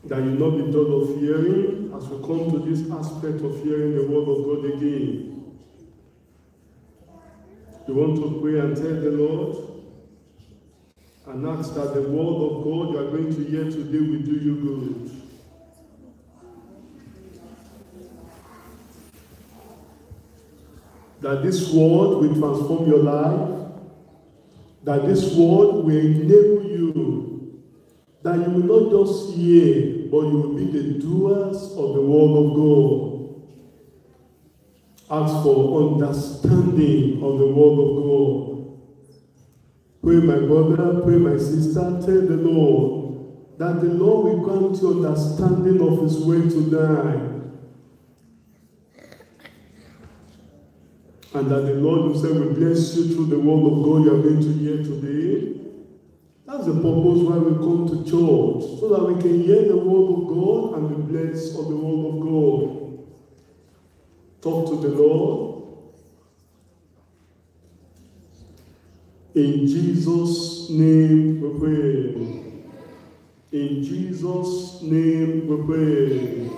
that you not be dull of hearing as we come to this aspect of hearing the word of God again. You want to pray and tell the Lord and ask that the word of God you are going to hear today will do you good. That this word will transform your life. That this word will enable you. That you will not just hear, but you will be the doers of the word of God. Ask for understanding of the word of God. Pray, my brother, pray, my sister, tell the Lord that the Lord will grant you understanding of his word tonight. And that the Lord himself will bless you through the word of God you are going to hear today. That's the purpose why we come to church, so that we can hear the word of God and be blessed of the word of God. Talk to the Lord. In Jesus' name we pray. In Jesus' name we pray.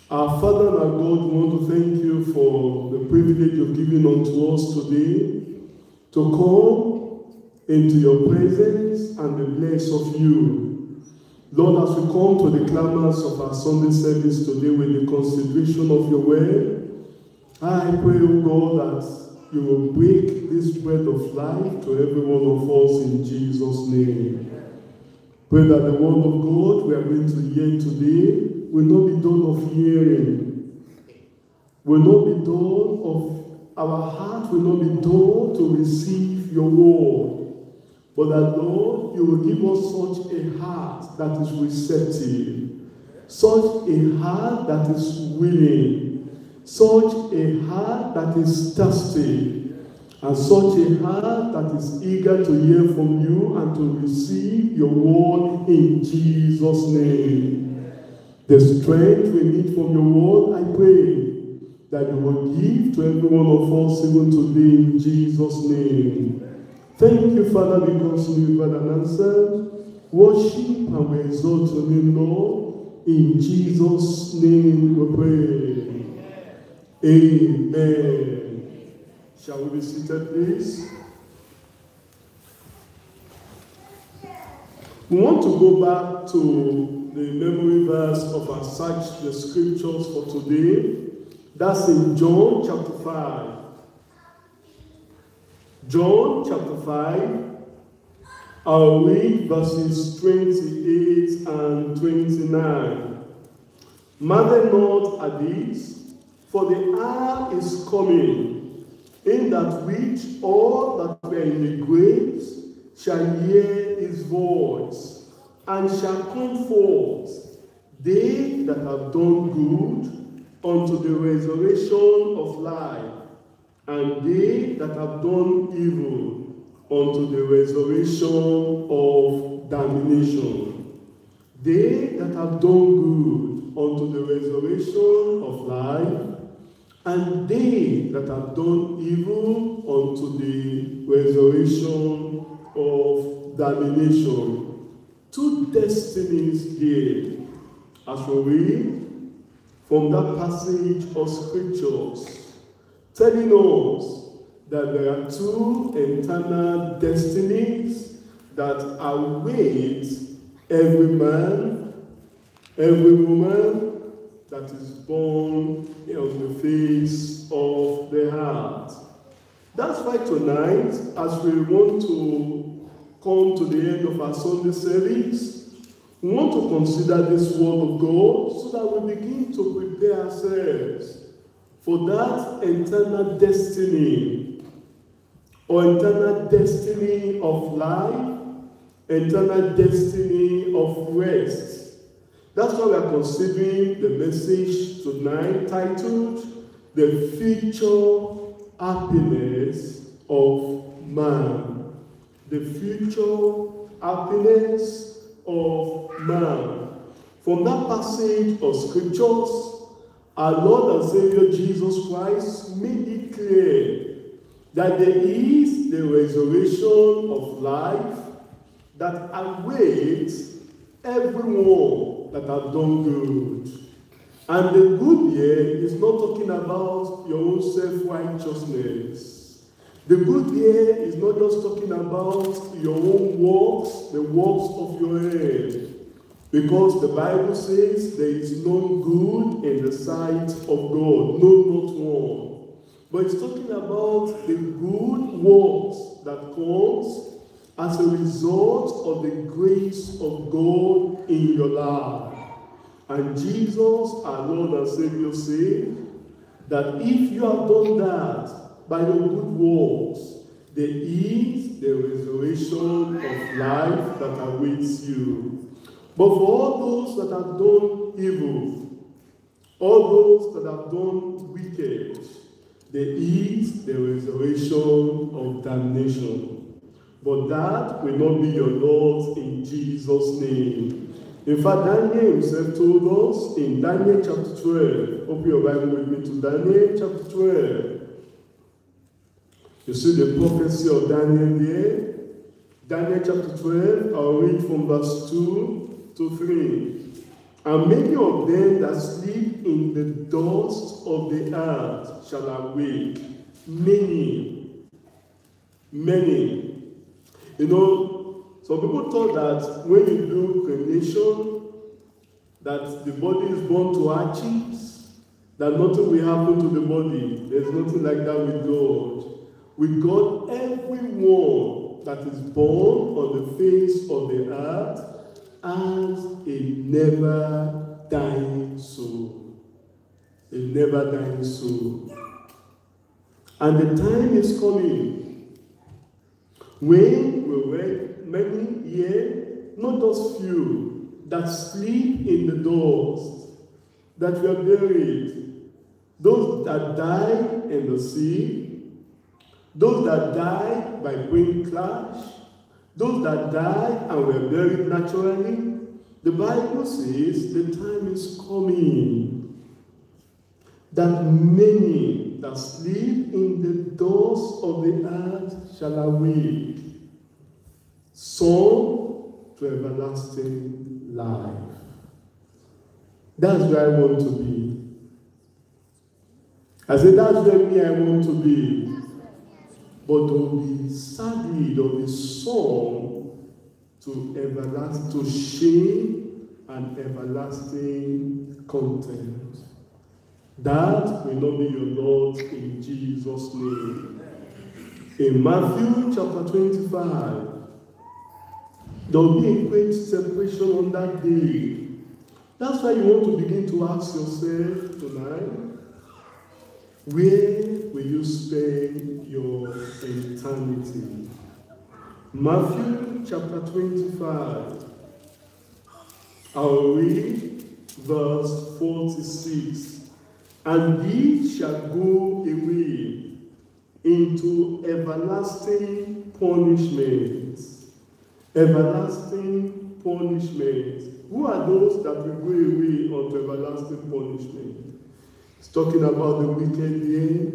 Our Father and our God, we want to thank you for the privilege you've given unto us today to come into your presence and be blessed of you. Lord, as we come to the clamors of our Sunday service today with the consideration of your word, I pray, O God, that you will break this bread of life to every one of us in Jesus' name. Pray that the word of God we are going to hear today will not be dull of hearing, will not be dull of our heart, will not be dull to receive your word. But that, Lord, you will give us such a heart that is receptive, such a heart that is willing, such a heart that is thirsty, and such a heart that is eager to hear from you and to receive your word in Jesus' name. The strength we need from your word, I pray that you will give to every one of us even today in Jesus' name. Thank you, Father, because you have an answer. Worship and we exalt your name, Lord. In Jesus' name we pray. Amen. Shall we be seated, please? We want to go back to the memory verse of our Search the Scriptures for today. That's in John chapter 5. John chapter 5, I'll read verses 28 and 29. Marvel not at this, for the hour is coming, in that which all that were in the graves shall hear his voice, and shall come forth, they that have done good unto the resurrection of life, and they that have done evil unto the resurrection of damnation. They that have done good unto the resurrection of life, and they that have done evil unto the resurrection of damnation. Two destinies here, as we read from that passage of scriptures, telling us that there are two eternal destinies that await every man, every woman that is born on the face of the earth. That's why tonight, as we want to come to the end of our Sunday service, we want to consider this word of God so that we begin to prepare ourselves for that eternal destiny, or eternal destiny of life, eternal destiny of rest. That's why we are considering the message tonight titled, The Future Happiness of Man. The Future Happiness of Man. From that passage of scriptures, our Lord and Savior Jesus Christ made it clear that there is the resurrection of life that awaits everyone all that have done good. And the good here is not talking about your own self-righteousness. The good here is not just talking about your own works, the works of your hand. Because the Bible says there is no good in the sight of God, no, not one. But it's talking about the good works that comes as a result of the grace of God in your life. And Jesus, our Lord and Savior, said that if you have done that by your good works, there is the resurrection of life that awaits you. But for all those that have done evil, all those that have done wicked, there is the resurrection of damnation. But that will not be your lot in Jesus' name. In fact, Daniel himself told us in Daniel chapter 12. Open your Bible with me to Daniel chapter 12. You see the prophecy of Daniel there. Daniel chapter 12, I'll read from verse 2 to 3. And many of them that sleep in the dust of the earth shall awake. Many. You know, some people thought that when you do cremation, that the body is born to ashes, that nothing will happen to the body. There's nothing like that with God. With God, everyone that is born on the face of the earth has a never dying soul. A never dying soul. And the time is coming when we will many here, not just few, that sleep in the dust, that were buried. Those that die in the sea, those that die by plane crash, those that die and were buried naturally. The Bible says the time is coming that many that sleep in the dust of the earth shall awake. Some to everlasting life. That's where I want to be. I said, that's where me I want to be. But there will be, sadly, there will be some to everlasting, to shame and everlasting contempt. That will not be your lot in Jesus' name. In Matthew chapter 25, there will be a great separation on that day. That's why you want to begin to ask yourself tonight, where will you spend your eternity? Matthew chapter 25. I'll read verse 46. And these shall go away into everlasting punishment. Everlasting punishment. Who are those that will go away unto everlasting punishment? It's talking about the wicked here,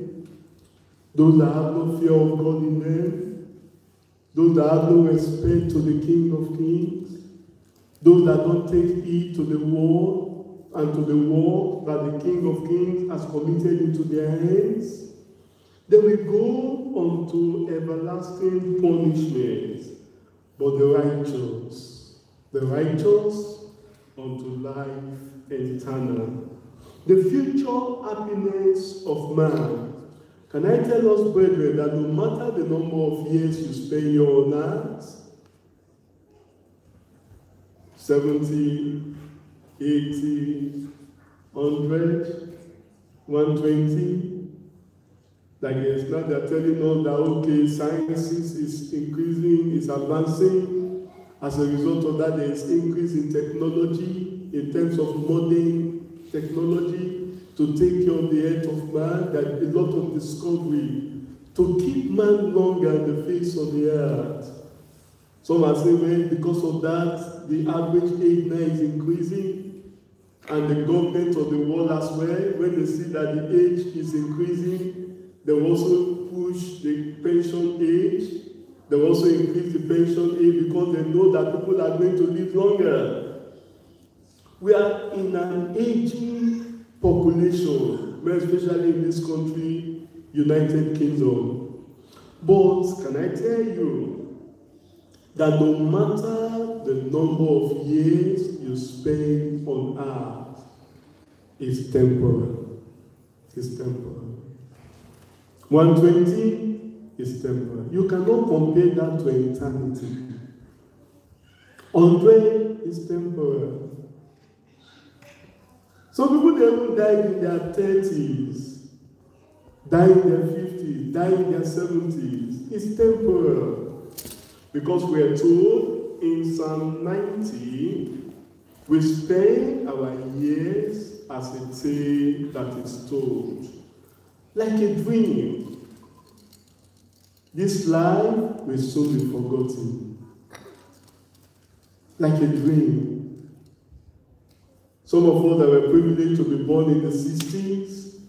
those that have no fear of God in them, those that have no respect to the King of Kings, those that don't take heed to the word and to the work that the King of Kings has committed into their hands. They will go unto everlasting punishment. But the righteous unto life eternal. The future happiness of man. Can I tell us, brethren, that no matter the number of years you spend here on earth, 70, 80, 100, 120, like yes, now they're telling us that, okay, science is increasing, is advancing. As a result of that, there is increase in technology, in terms of modern technology, to take care of the earth of man. There is a lot of discovery to keep man longer on the face of the earth. Some are saying, well, because of that, the average age now is increasing, and the government of the world as well, when they see that the age is increasing, they will also push the pension age. They will also increase the pension age because they know that people are going to live longer. We are in an aging population, more especially in this country, United Kingdom. But can I tell you that no matter the number of years you spend on earth, it's temporal. It's temporal. 120 is temporal. You cannot compare that to eternity. 100 is temporal. Some people, they even died in their 30s, died in their 50s, died in their 70s. It's temporal. Because we are told in Psalm 90, we spend our years as a tale that is told, like a dream. This life will soon be forgotten, like a dream. Some of us that were privileged to be born in the 60s,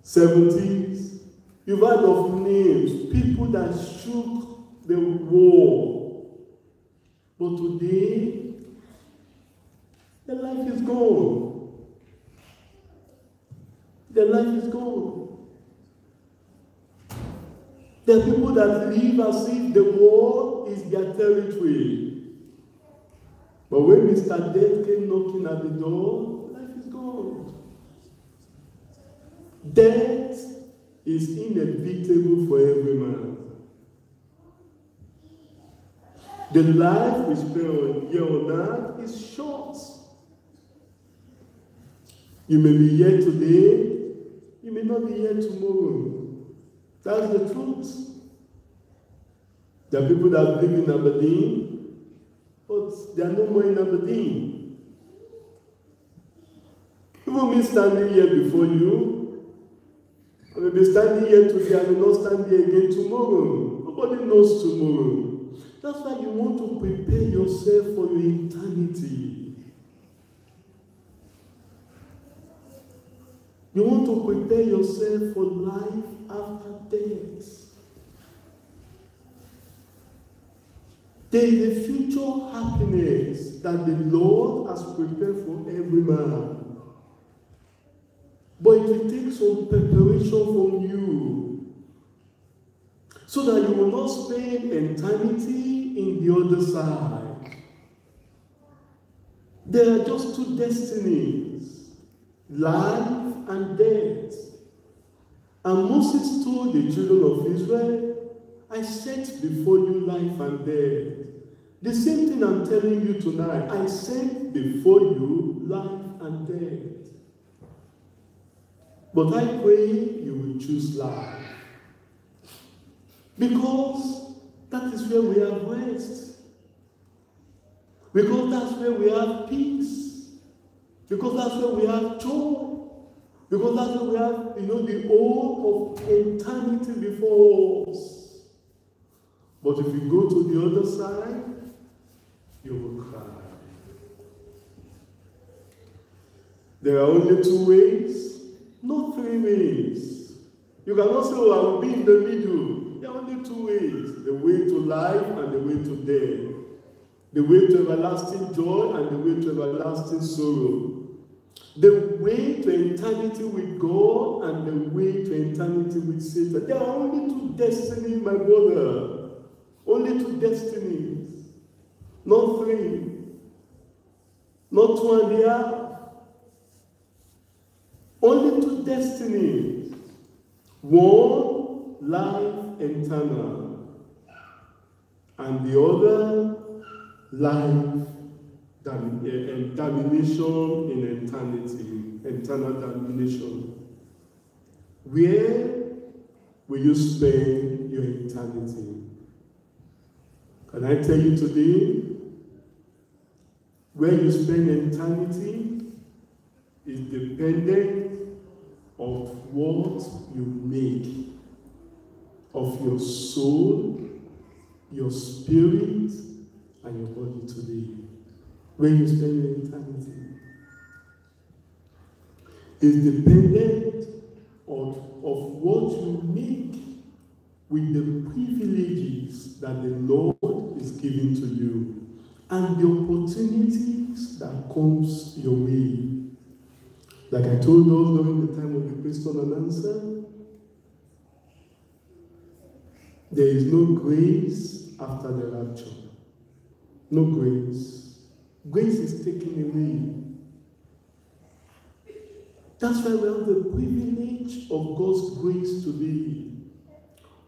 70s, you've heard of names, people that shook the world. But today, their life is gone. Their life is gone. There are people that live as if the world is their territory. But when Mr. Death came knocking at the door, life is gone. Death is inevitable for every man. The life we spend here on earth is short. You may be here today, you may not be here tomorrow. That's the truth. There are people that live in Aberdeen, but they are no more in Aberdeen. Even me standing here before you, I may be standing here today, I will not stand here again tomorrow. Nobody knows tomorrow. That's why you want to prepare yourself for your eternity. You want to prepare yourself for life after death. There is a future happiness that the Lord has prepared for every man. But it will take some preparation from you, so that you will not spend eternity in the other side. There are just two destinies, life and death. And Moses told the children of Israel, I set before you life and death. The same thing I'm telling you tonight. I set before you life and death. But I pray you will choose life. Because that is where we have rest. Because that's where we have peace. Because that's where we have joy. Because that's where we have, the hope of eternity before us. But if you go to the other side, you will cry. There are only two ways, not three ways. You cannot say, I will be in the middle. There are only two ways. The way to life and the way to death. The way to everlasting joy and the way to everlasting sorrow. The way to eternity with God and the way to eternity with Satan. There are only two destinies, my brother. Only two destinies. Not three. Not two and a half. Only two destinies. One, life eternal. And the other, life damnation in eternity. Eternal damnation. Where will you spend your eternity? Can I tell you today, where you spend eternity is dependent on what you make of your soul, your spirit, and your body today. Where you spend your eternity is dependent on what you make with the privileges that the Lord is giving to you. and the opportunities that comes your way. Like I told us during the time of the question and answer, there is no grace after the rapture. No grace. Grace is taken away. That's why we have the privilege of God's grace today.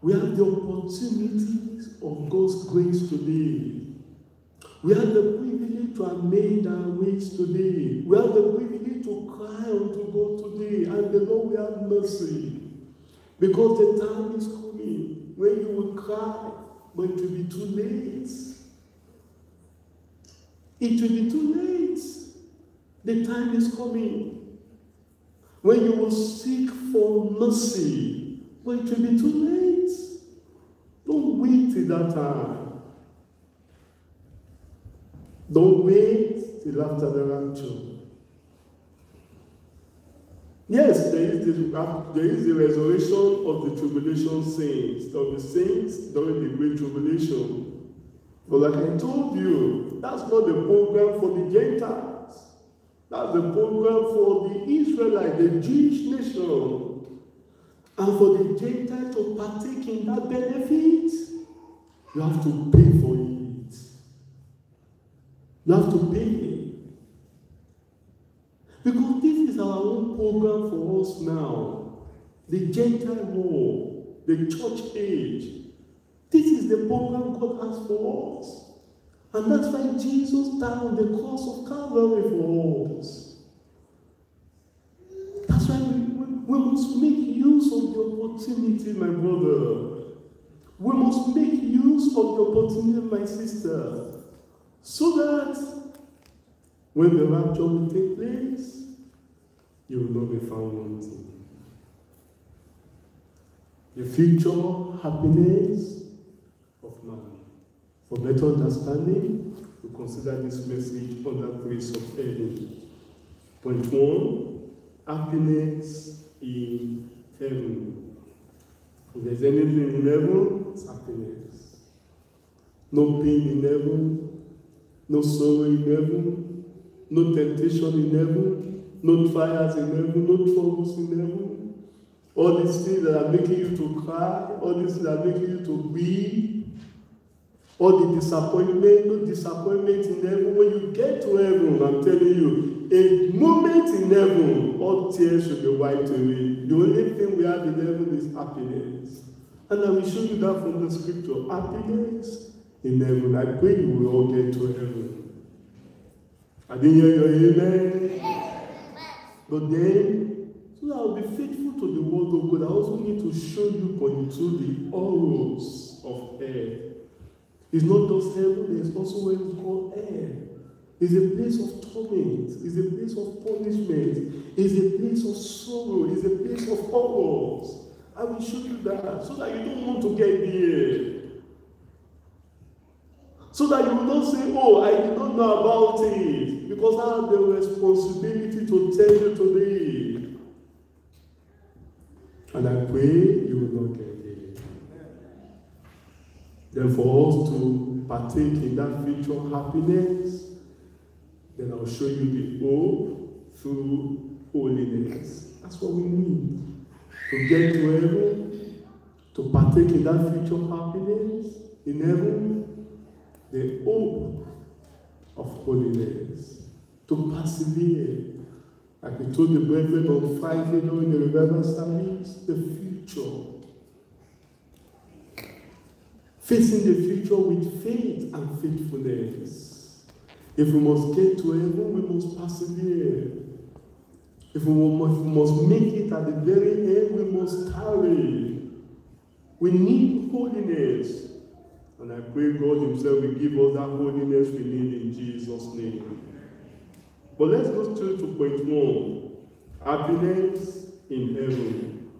We have the opportunities of God's grace today. We have the privilege to amend our ways today. We have the privilege to cry unto God today. And the Lord will have mercy. Because the time is coming when you will cry, but it will be too late. It will be too late. The time is coming when you will seek for mercy, but it will be too late. Don't wait till that time. Don't wait till after the rapture. Yes, there is the resurrection of the tribulation saints, of the saints during the Great Tribulation. But like I told you, that's not the program for the Gentiles. That's the program for the Israelites, the Jewish nation. And for the Gentiles to partake in that benefit, you have to pay for it. You have to pay. Because this is our own program for us now. The Gentile world, the church age. This is the program God has for us. And that's why Jesus died on the cross of Calvary for us. That's why we must make use of the opportunity, my brother. We must make use of the opportunity, my sister. So that when the rapture will take place, you will not be found wanting. The future happiness of man. For better understanding, we consider this message under grace of heaven. Point 1, happiness in heaven. If there's anything in heaven, it's happiness. No pain in heaven, no sorrow in heaven, no temptation in heaven, no trials in heaven, no troubles in heaven. All these things that are making you to cry, all these things that are making you to weep, all the disappointment, no disappointment in heaven. When you get to heaven, I'm telling you, a moment in heaven, all tears should be wiped away. The only thing we have in heaven is happiness. And I will show you that from the scripture. Happiness in heaven. I pray you will all get to heaven. I didn't hear your amen. But then, so that I will be faithful to the word of God, I also need to show you point to the horrors of hell. It's not just heaven, there's also what we call hell. It's a place of torment, it's a place of punishment, it's a place of sorrow, it's a place of horrors. I will show you that, so that you don't want to get there. So that you will not say, oh, I did not know about it, because I have the responsibility to tell you today. And I pray you will not get there. Then for us to partake in that future happiness, then I'll show you the hope through holiness. That's what we need. To get to heaven, to partake in that future happiness in heaven, the hope of holiness. To persevere. Like we told the brethren on Friday during the revival service, the future. Facing the future with faith and faithfulness. If we must get to heaven, we must persevere. If we must make it at the very end, we must tarry. We need holiness. And I pray God himself will give us that holiness we need in Jesus' name. But let's go straight to point 1. Happiness in heaven.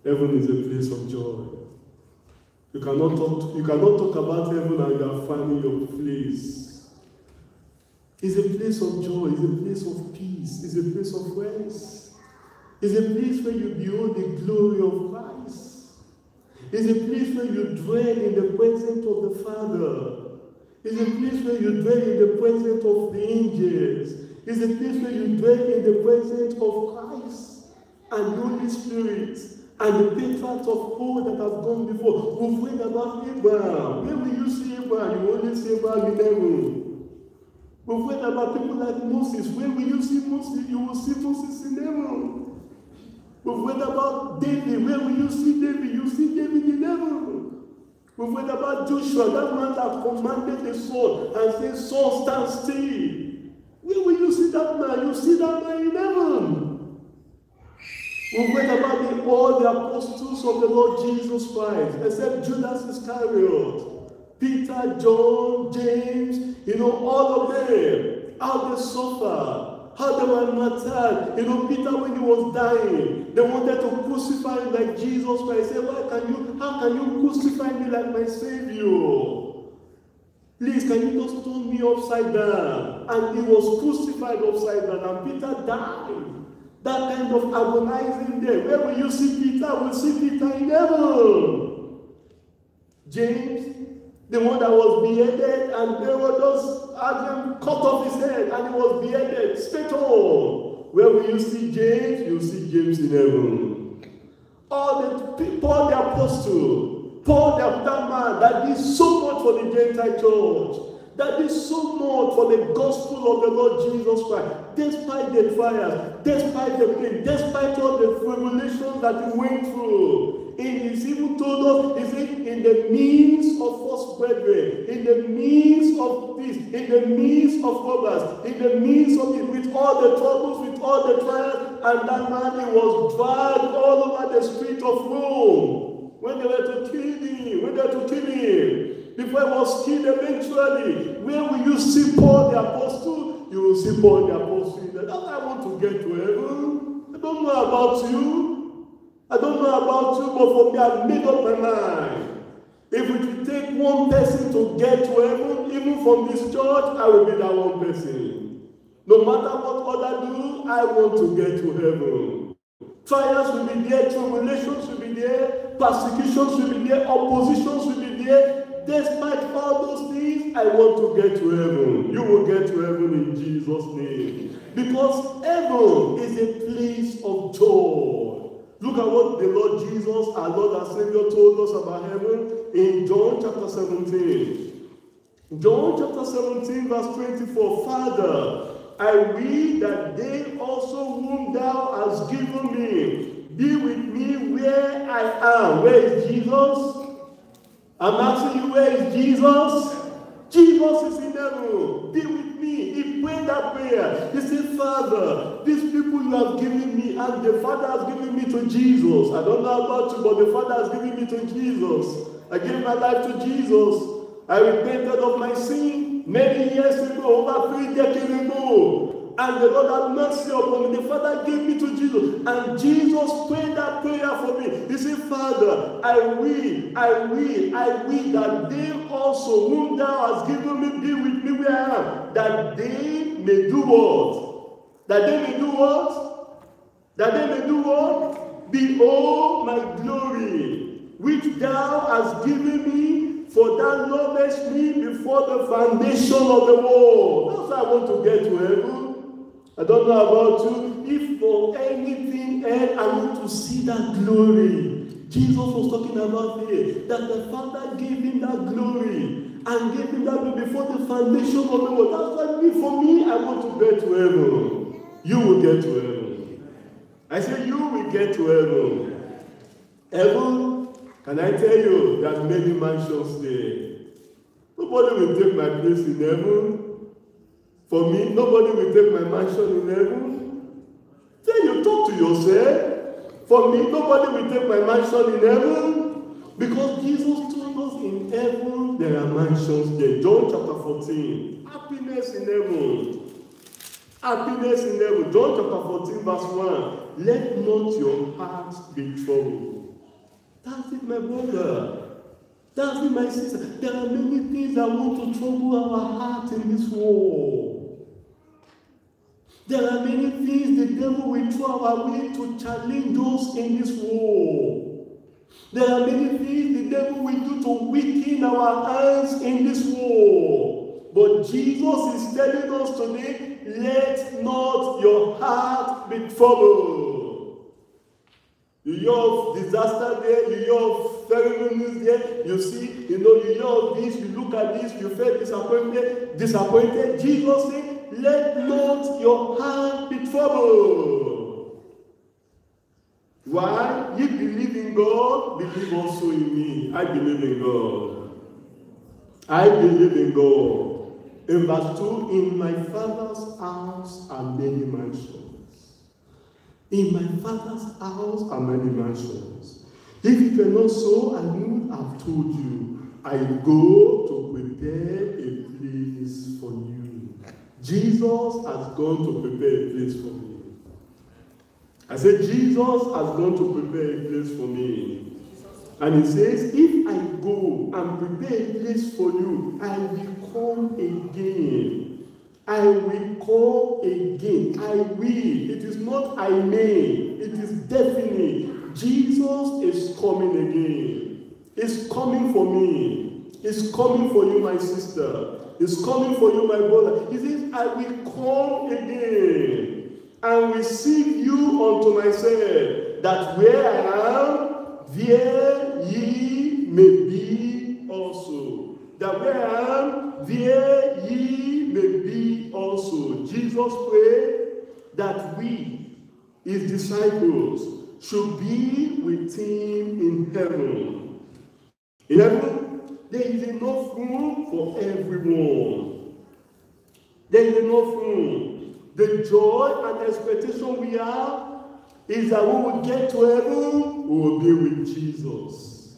Heaven is a place of joy. You cannot talk about heaven and you are finding your place. It's a place of joy, it's a place of peace, it's a place of rest. It's a place where you behold the glory of Christ. It's a place where you dwell in the presence of the Father. It's a place where you dwell in the presence of the angels. It's a place where you dwell in the presence of Christ and the Holy Spirit and the patriarchs of old that have gone before. We've read about Abraham. Where will you see Abraham? You only see Abraham in heaven. We've read about people like Moses. Where will you see Moses? You will see Moses in heaven. We've read about David. Where will you see David? You see David in heaven. We've read about Joshua, that man that commanded the sword and said, "Sword, stand still." Where will you see that man? You see that man in heaven. We've read about all the apostles of the Lord Jesus Christ, except Judas Iscariot, Peter, John, James, all of them, how they suffered, how they were martyred. Peter, when he was dying, they wanted to crucify him like Jesus Christ. He said, how can you crucify me like my Savior? Please, can you just turn me upside down? And he was crucified upside down, and Peter died. That kind of agonizing day. Where will you see Peter? We'll see Peter in heaven. James, the one that was beheaded, and Herod had him cut off his head, and he was beheaded straight on. Where will you see James? You'll see James in heaven. All the Paul the apostle, Paul that man that did so much for the Gentile church, that did so much for the gospel of the Lord Jesus Christ, despite the trials, despite the pain, despite all the tribulations that he went through. He's even told us, he said, in the midst of false brethren, in the midst of this, in the midst of robbers, in the midst of it, with all the troubles, with all the trials, and that man, he was dragged all over the street of Rome. When they were to kill him, before he was killed eventually, where will you see Paul the apostle? You will see Paul the apostle. That's why I want to get to heaven. I don't know about you. But for me, I've made up my mind. If it will take one person to get to heaven, even from this church, I will be that one person. No matter what others do, I want to get to heaven. Trials will be there, tribulations will be there, persecutions will be there, oppositions will be there. Despite all those things, I want to get to heaven. You will get to heaven in Jesus' name. Because heaven is a place of joy. Look at what the Lord Jesus, our Lord and Savior, told us about heaven in John chapter 17. John chapter 17 verse 24. Father, I will that they also whom thou hast given me be with me where I am. Where is Jesus? I'm asking you, where is Jesus? Jesus is in heaven. Be with me. He prayed that prayer. He said, Father, these people you have given me, and the Father has given me to Jesus. I don't know about you, but the Father has given me to Jesus. I gave my life to Jesus. I repented of my sin many years ago, over 3 decades ago. And the Lord had mercy upon me. The Father gave me to Jesus. And Jesus prayed that prayer for me. He said, Father, I will that they also, whom thou hast given me, be with me where I am. That they may do what? That they may do what? That they may do what? Behold my glory, which thou hast given me, for thou lovest me before the foundation of the world. That's why I want to get to heaven. I don't know about you. If for anything else, I want to see that glory. Jesus was talking about here, that the Father gave him that glory and gave him that glory before the foundation of the world. That's why for me, I want to get to heaven. You will get to heaven. I say you will get to heaven. Heaven, can I tell you, there are many mansions there. Nobody will take my place in heaven. For me, nobody will take my mansion in heaven. Then you talk to yourself. For me, nobody will take my mansion in heaven. Because Jesus told us in heaven there are mansions there. John chapter 14. Happiness in heaven. Happiness in heaven. John chapter 14 verse 1. Let not your heart be troubled. That's it, my brother. That's it, my sister. There are many things that want to trouble our heart in this world. There are many things the devil will throw our way to challenge us in this world. There are many things the devil will do to weaken our hands in this war. But Jesus is telling us today, let not your heart be troubled. You hear of disaster there, you hear of terrible news there, you see, you hear of this, you look at this, you feel disappointed. Jesus said, let not your heart be troubled. Why? You believe in God, believe also in me. I believe in God. I believe in God. In verse 2, in my Father's house are many mansions. In my Father's house are many mansions. If it were not so, I would have told you, I go to prepare a place for you. Jesus has gone to prepare a place for me. I said, Jesus has gone to prepare a place for me. And he says, if I go and prepare a place for you, I will come again. I will come again. I will. It is not I may. It is definite. Jesus is coming again. He's coming for me. He's coming for you, my sister. He's coming for you, my brother. He says, I will come again. And receive you unto myself, that where I am, there ye may be also. That where I am, there ye may be also. Jesus prayed that we, his disciples, should be with him in heaven. In heaven, there is enough room for everyone. There is enough room. The joy and expectation we have is that when we get to heaven, we will be with Jesus.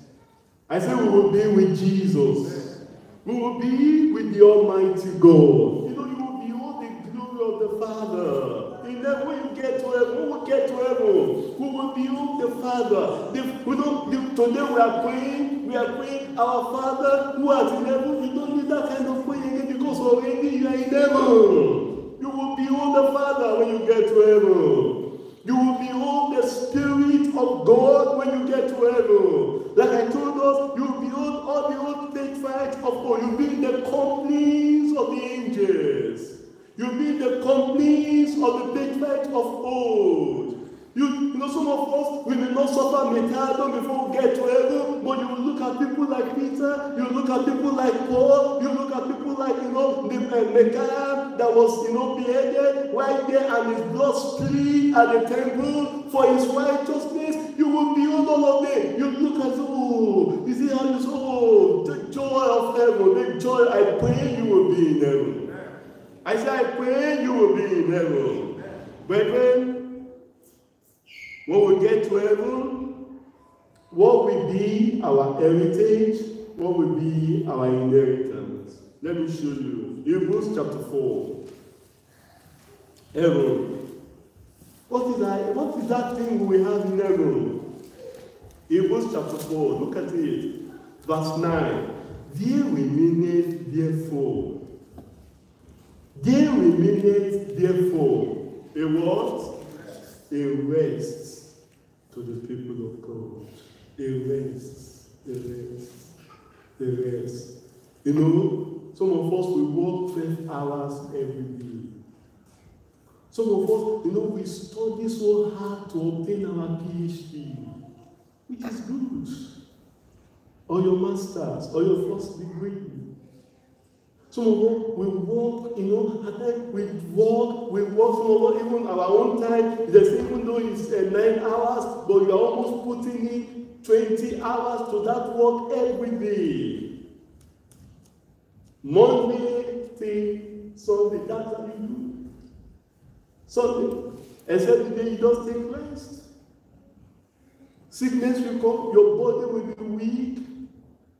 I say we will be with Jesus. We will be with the Almighty God. You will behold the glory of the Father. In heaven, when you get to heaven, we will get to heaven. We will behold the Father. Today we are praying, our Father who art in heaven. You don't need that kind of prayer again because already you are in heaven. You will behold the Father when you get to heaven. You will behold the Spirit of God when you get to heaven. Like I told us, you will behold all the old patriarchs of God. You'll be in the companies of the angels. You'll be in the companies of the patriarchs of old. You know, some of us, we may not suffer martyrdom before we get to heaven, but you will look at people like Peter, you look at people like Paul, you look at people like, the Micaiah that was, beheaded right there and his blood spilled at the temple for his righteousness. You will behold all of them. You look at, you see how you say, the joy of heaven, the joy, I pray you will be in heaven. I say, I pray you will be in heaven. Brethren, when we get to heaven, what will be our heritage? What will be our inheritance? Let me show you. Hebrews chapter 4. Heaven. What is that thing we have in heaven? Hebrews chapter 4. Look at it. Verse 9. There remaineth therefore. There remaineth therefore. A what? A rest to the people of God. A rest. A rest. A rest. Some of us will work 12 hours every day. Some of us, we study so hard to obtain our PhD, which is good. Or your master's, or your first degree. Some of us will work, at times we work, some of us, even our own time, they say even though it's 9 hours, but you're almost putting in 20 hours to that work every day. Monday till Sunday, that's how you do. Sunday, except the day you just take rest. Sickness will come, your body will be weak.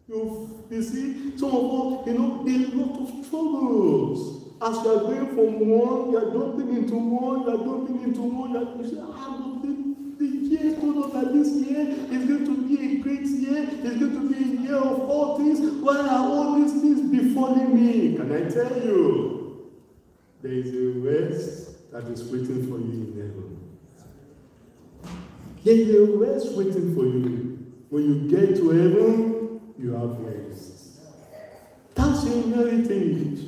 You see, some of us, there's a lot of troubles. As you are going from one, you are jumping into one, you say, the year told us that this year is going to be a great year, it's going to be a year of all things. Why are all these things befalling me? Can I tell you? There is a rest that is waiting for you in heaven. There is a rest waiting for you When you get to heaven, you have rest. That's your heritage.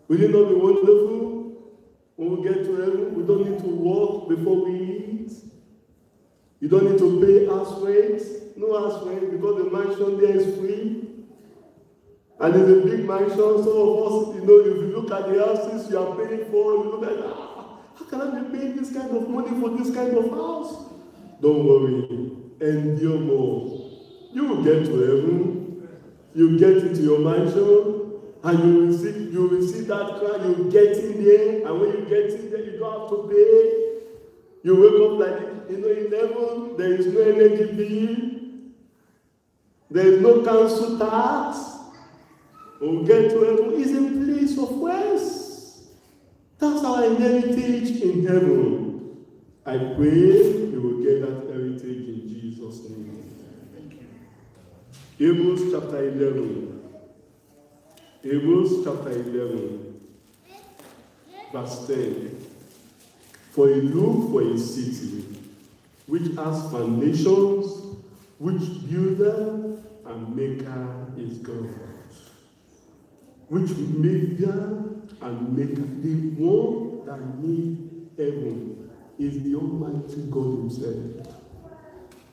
Will it not be wonderful? When we get to heaven, we don't need to work before we eat. You don't need to pay house rent. No house rent because the mansion there is free. And it's a big mansion. Some of us, if you look at the houses you are paying for, you look at, how can I be paying this kind of money for this kind of house? Don't worry. Endure more. You will get to heaven. You get into your mansion, and you will see that crowd. You will get in there, and when you get in there, you don't have to pay. You wake up like, in heaven, there is no energy bill. There is no council tax. When we get to heaven, it's a place of rest. That's our heritage in heaven. I pray you will get that heritage in Jesus' name. Hebrews chapter 11. Hebrews chapter 11, verse 10. For he looked for a city which has foundations, which builder and maker is God. Which maker and maker, the one that made heaven is the Almighty God Himself.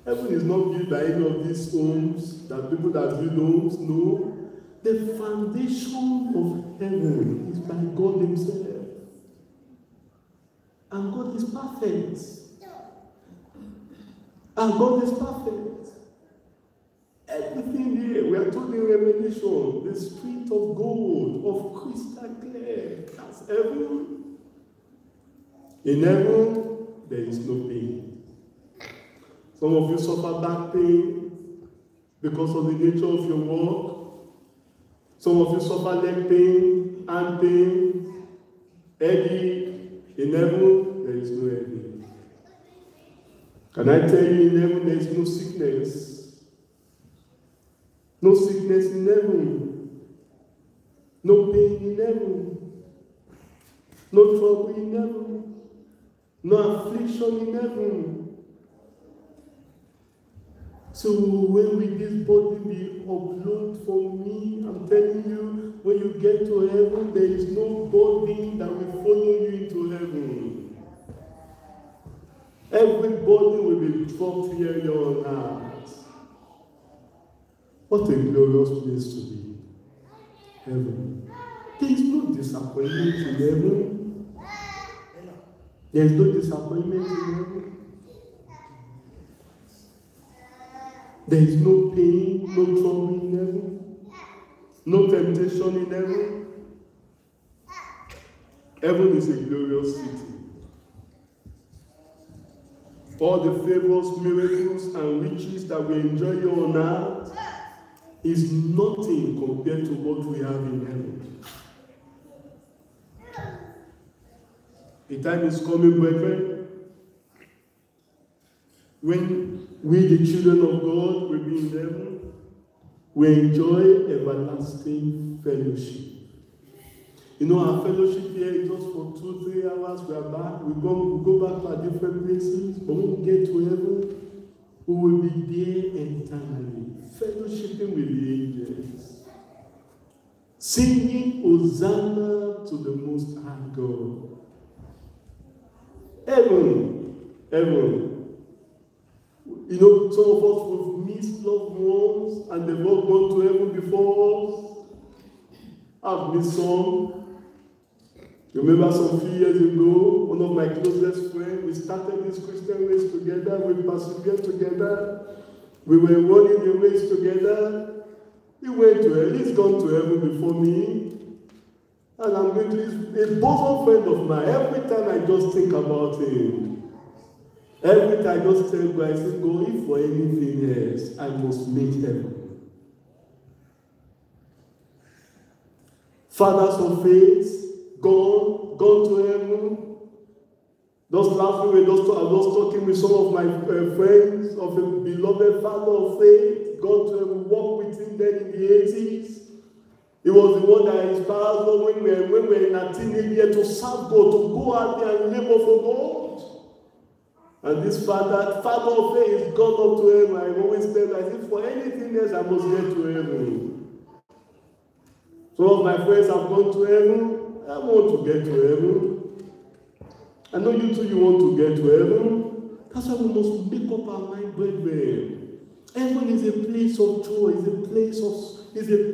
Heaven is not built by any of these homes that people that build homes know. The foundation of heaven is by God Himself. And God is perfect. And God is perfect. Everything here, we are told in Revelation, the street of gold, of crystal clear. That's heaven. In heaven, there is no pain. Some of you suffer back pain because of the nature of your work. Some of you suffer leg pain, hand pain, headache. In heaven, there is no headache. Can I tell you, in heaven, there is no sickness. No sickness in heaven. No pain in heaven. No trouble in heaven. No affliction in heaven. So when will this body be uploaded for me? I'm telling you, when you get to heaven, there is no body that will follow you into heaven. Everybody will be dropped here on earth. What a glorious place to be. Heaven. There is no disappointment in heaven. There is no disappointment in heaven. There is no pain, no trouble in heaven, no temptation in heaven. Heaven is a glorious city. All the favors, miracles, and riches that we enjoy here on earth is nothing compared to what we have in heaven. The time is coming, brethren, when we, the children of God, will be in heaven, we enjoy everlasting fellowship. Our fellowship here is just for 2-3 hours. We are back. We go back to our different places. But when we get to heaven, we will be there eternally, fellowshipping with the angels, singing Hosanna to the Most High God. Heaven, heaven. Some of us will miss loved ones and they've all gone to heaven before us. I've missed some. Remember some few years ago, one of my closest friends, we started this Christian race together, we persevered together, we were running the race together. He went to hell, he's gone to heaven before me. And I'm going to, he's a bosom friend of mine. Every time I just think about him, every time I just tell God, I say, God, if for anything else, I must meet heaven. Fathers of faith, gone to heaven. Just last week, I was talking with some of my friends of a beloved father of faith, gone to heaven, walked with him then in the 80s. He was the one that inspired us when we were in our teenage year to serve God, to go out there and labor for God. And this father of faith is gone up to heaven. I always tell him, I say, for anything else, I must get to heaven. Some of my friends have gone to heaven. I want to get to heaven. I know you too, you want to get to heaven. That's why we must make up our mind, brethren. Heaven is a place of joy, is a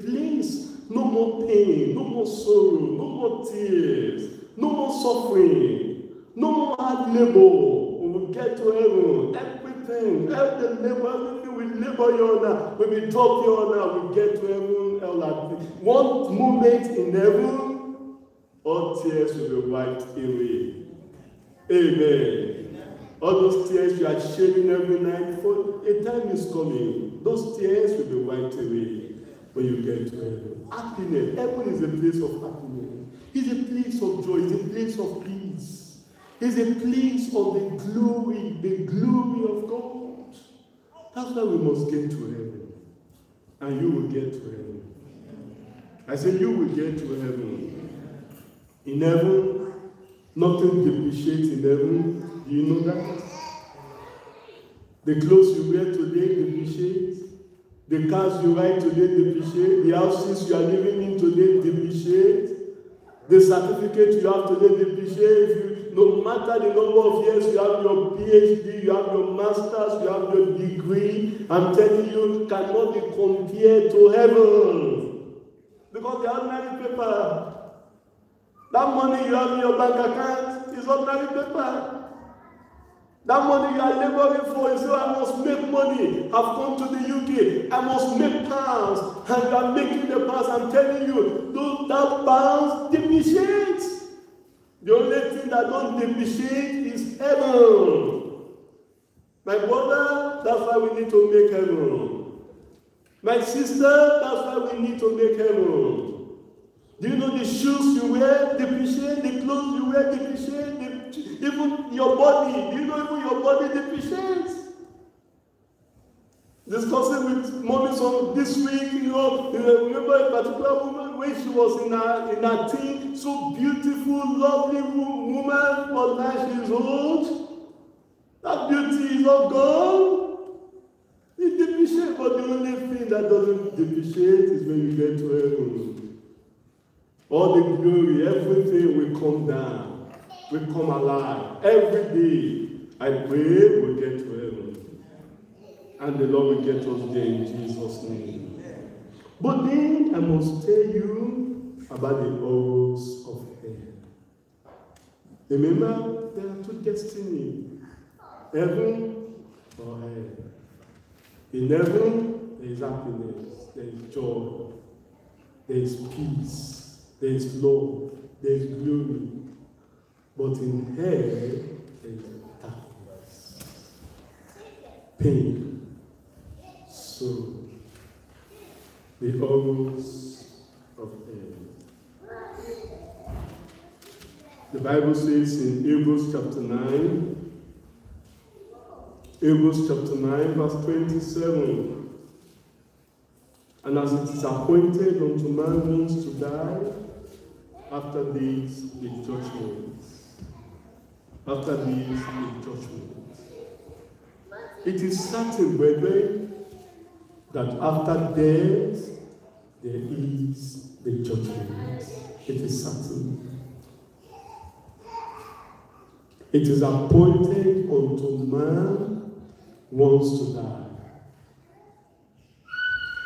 place, no more pain, no more sorrow, no more tears, no more suffering, no more hard labor. When we get to heaven, everything the labor, everything we labor here now, when we drop here now, we get to heaven. One moment in heaven, all tears will be wiped away. Amen. All those tears you are shedding every night, for a time is coming. Those tears will be wiped away when you get to heaven. Happiness. Heaven is a place of happiness. It's a place of joy. It's a place of peace. It's a place of the glory of God. That's why we must get to heaven. And you will get to heaven. I said you will get to heaven. In heaven, nothing depreciates in heaven. Do you know that? The clothes you wear today depreciate. The cars you ride today depreciate. The houses you are living in today depreciate. The certificate you have today depreciate. No matter the number of years you have your PhD, you have your master's, you have your degree, I'm telling you, cannot be compared to heaven. Because the ordinary paper, that money you have in your bank account is ordinary paper. That money you are laboring for, you say, I must make money. I've come to the UK. I must make pounds. And you are making the pounds. I'm telling you, that pounds depreciates. The only thing that don't depreciate is heaven. My brother, that's why we need to make heaven. My sister, that's why we need to make heaven. Do you know the shoes you wear depreciate, the clothes you wear depreciate, even your body? Do you know even your body depreciates? Discussing with mommy some this week, remember a particular woman when she was in her teen, so beautiful, lovely woman, but now she's old. That beauty is all gone. It depreciates, but the only thing that doesn't depreciate is when you get to heaven. All the glory, everything will come down, will come alive. Every day, I pray we'll get to heaven. And the Lord will get us there in Jesus' name. But then I must tell you about the horrors of hell. Remember, there are two destinies, heaven or hell. In heaven, there is happiness, there is joy, there is peace. There is love, there is glory. But in hell, there is darkness, pain, sorrow, the horrors of hell. The Bible says in Hebrews chapter 9, verse 27, and as it is appointed unto man once to die, after this, the judgment. After this, the judgment. It is certain, brethren, that after death, there is the judgment. It is certain. It is appointed unto man once to die.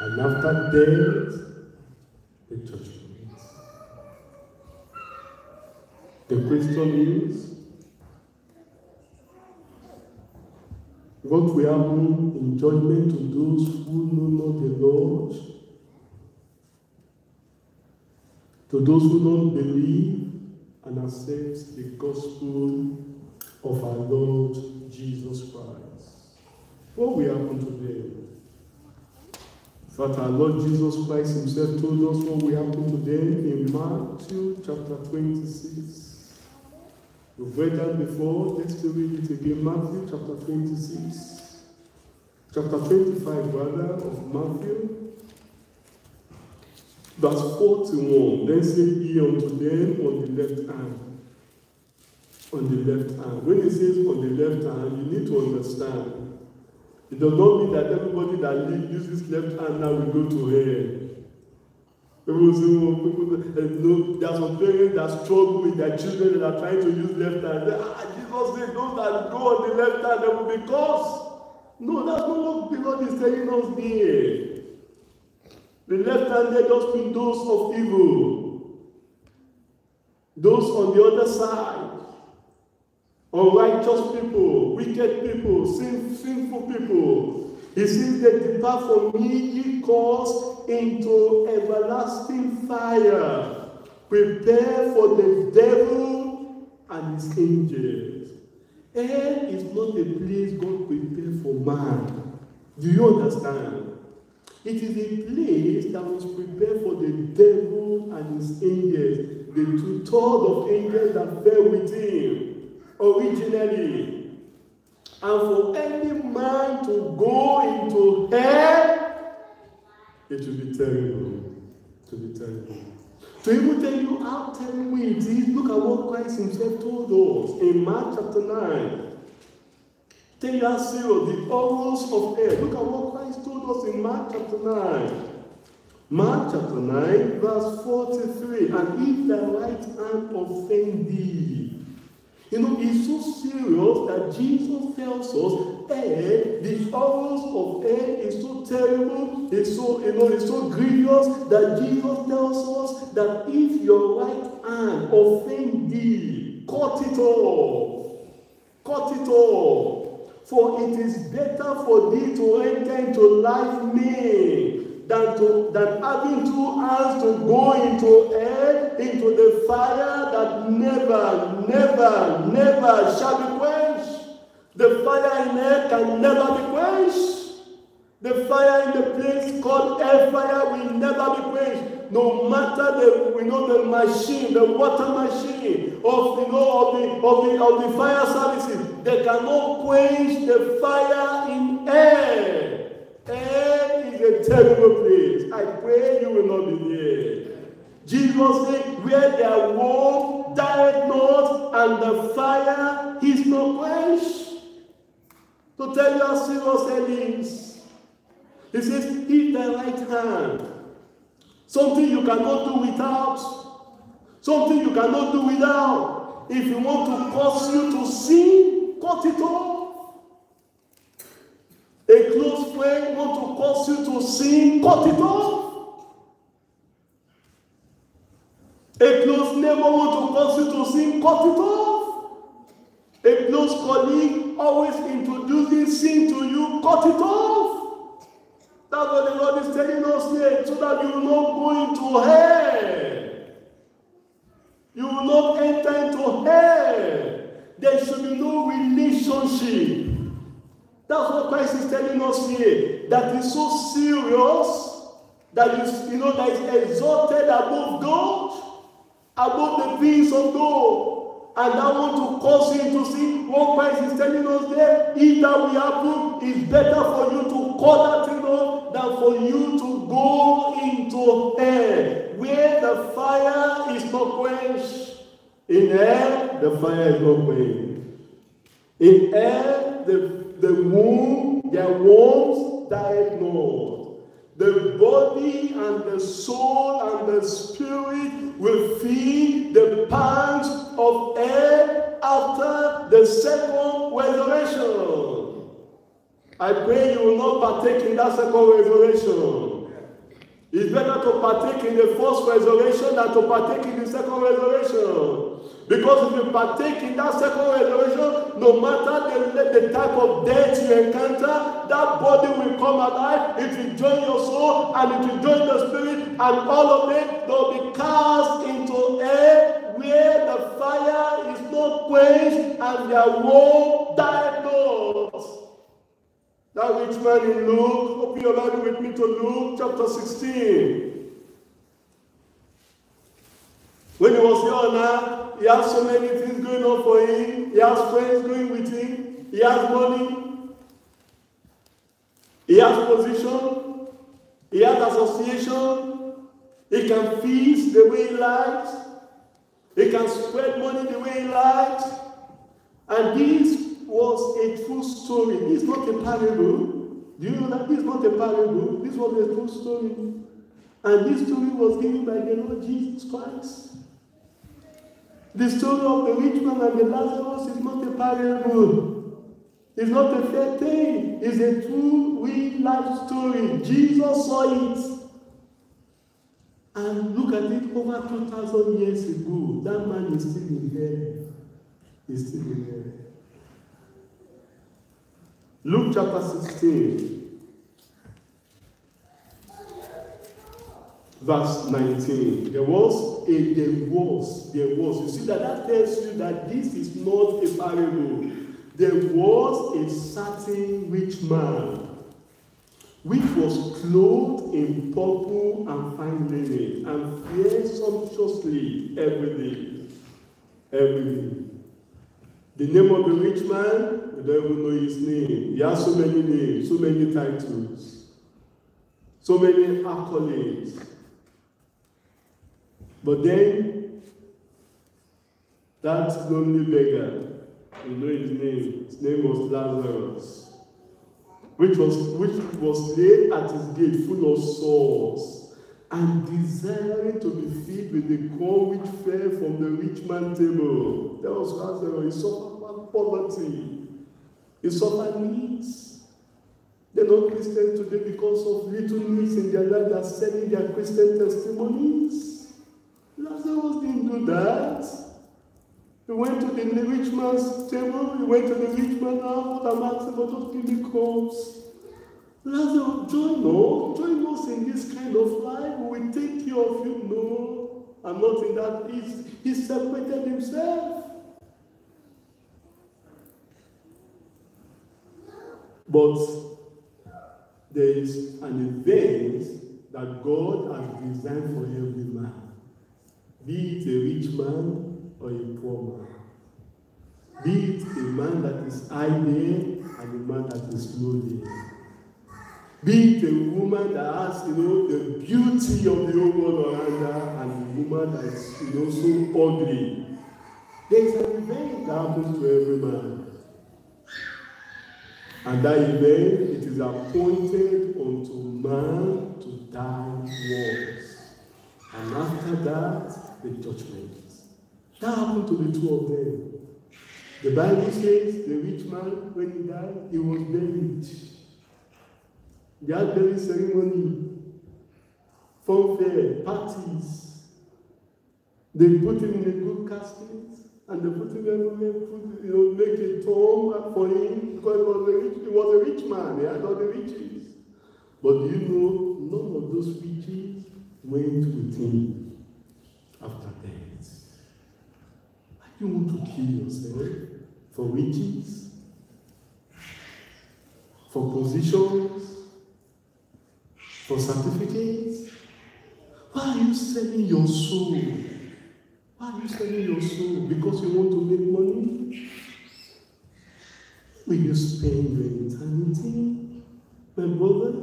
And after death, the judgment. The question is, what will happen in judgment to those who know not the Lord? To those who don't believe and accept the gospel of our Lord Jesus Christ. What will happen to them? In fact, our Lord Jesus Christ himself told us what will happen to them in Matthew chapter 26. We've read that before. Let's read it again. Matthew chapter 26. Chapter 25, rather, of Matthew. Verse 41. Then said he unto them on the left hand, On the left hand. When it says on the left hand, you need to understand. It does not mean that everybody that uses left hand now will go to hell. People say, there are some parents that struggle with their children that are trying to use left hand. Jesus said, those that go on the left hand, they will be cursed. No, that's not what God is telling us here. The left hand, they just mean those of evil. Those on the other side. Unrighteous people, wicked people, sinful people. He says they depart from me, ye cause into everlasting fire. Prepare for the devil and his angels. Hell is not a place God prepared for man. Do you understand? It is a place that was prepared for the devil and his angels. The 2/3 of angels that fell with him originally. And for any man to go into hell, it will be terrible. It will be terrible. To even tell you how terrible it is, look at what Christ himself told us in Mark chapter 9. Tell you how serious the horrors of hell. Look at what Christ told us in Mark chapter 9. Mark chapter 9, verse 43. And if thy right hand offend thee. You know, it's so serious that Jesus tells us, the horrors of hell is so terrible, it's so grievous that Jesus tells us that if your right hand offend thee, cut it off. Cut it off. For it is better for thee to enter into life than having 2 hands to go into hell, into the fire that never shall be quenched. The fire in hell can never be quenched. The fire in the place called hellfire will never be quenched. No matter the machine, the water machine of the fire services, they cannot quench the fire in hell. Hell is a terrible place. I pray you will not be there. Jesus said, where their warmth dieth not, and the fire is not quenched. To tell you how serious hell is. He says, if thy right hand, something you cannot do without, something you cannot do without. If you want to cause you to sin, cut it off. A close friend want to cause you to sin, cut it off. A close neighbor want to cause you to sin, cut it off. A close colleague always introducing sin to you, cut it off. That's what the Lord is telling us here, so that you will not go into hell. You will not enter into hell. There should be no relationship. That's what Christ is telling us here. That is so serious that that is exalted above God, above the things of God. And I want to cause him to see what Christ is telling us there. If that will happen, it's better for you to cut that thing off than for you to go into hell, where the fire is not quenched. In hell, the fire is not quenched. In hell, their warmth died not. The body and the soul and the spirit will feel the pangs of hell after the second resurrection. I pray you will not partake in that second resurrection. It's better to partake in the first resurrection than to partake in the second resurrection. Because if you partake in that second resurrection, no matter the type of death you encounter, that body will come alive, it will join your soul, and it will join the spirit, and all of it will be cast into air, where the fire is not quenched, and their warmth died not. That rich man in Luke, open your Bible with me to Luke chapter 16. When he was here on earth, he had so many things going on for him. He has friends going with him. He has money. He has position. He has association. He can feast the way he likes. He can spread money the way he likes. And this was a true story. This is not a parable. Do you know that this is not a parable? This was a true story. And this story was given by the Lord Jesus Christ. The story of the rich man and the Lazarus is not a parable. It's not a fair tale. It's a true, real life story. Jesus saw it. And look at it, over 2,000 years ago, that man is still in hell. He's still in hell. Luke chapter 16, verse 19. There was. You see that tells you that this is not a parable. There was a certain rich man which was clothed in purple and fine linen, and fared sumptuously every day. The name of the rich man, we don't even know his name. He has so many names, so many titles, so many accolades. But then, that lonely beggar, you know his name. His name was Lazarus, which was laid at his gate full of sores, and desiring to be filled with the corn which fell from the rich man's table. That was Lazarus. He suffered poverty. He suffered needs. They're not Christians today because of little needs in their life. They're selling their Christian testimonies. Lazarus didn't do that. He went to the rich man's table. He went to the rich man's house. I'm asking for those give crumbs. Lazarus, join us in this kind of life. We will take care of you. No, I'm not in that. He separated himself. But there is an event that God has designed for every man. Be it a rich man or a poor man. Be it a man that is high there and a man that is low there. Be it a woman that has, the beauty of the whole world around her, and a woman that is, so ugly. There is an event that happens to every man. And that event, it is appointed unto man to die once. And after that, the judgment. That happened to the two of them. The Bible says the rich man, when he died, he was buried. They had burial ceremony, funfair, parties. They put him in a good casket, and they put him everywhere, make a tomb for him, because he was a rich man. He had all the riches. But do you know, none of those riches went with him after death. Why do you want to kill yourself for riches, for positions, for certificates? Why are you selling your soul? Why are you selling your soul? Because you want to make money? Will you spend your eternity, my brother?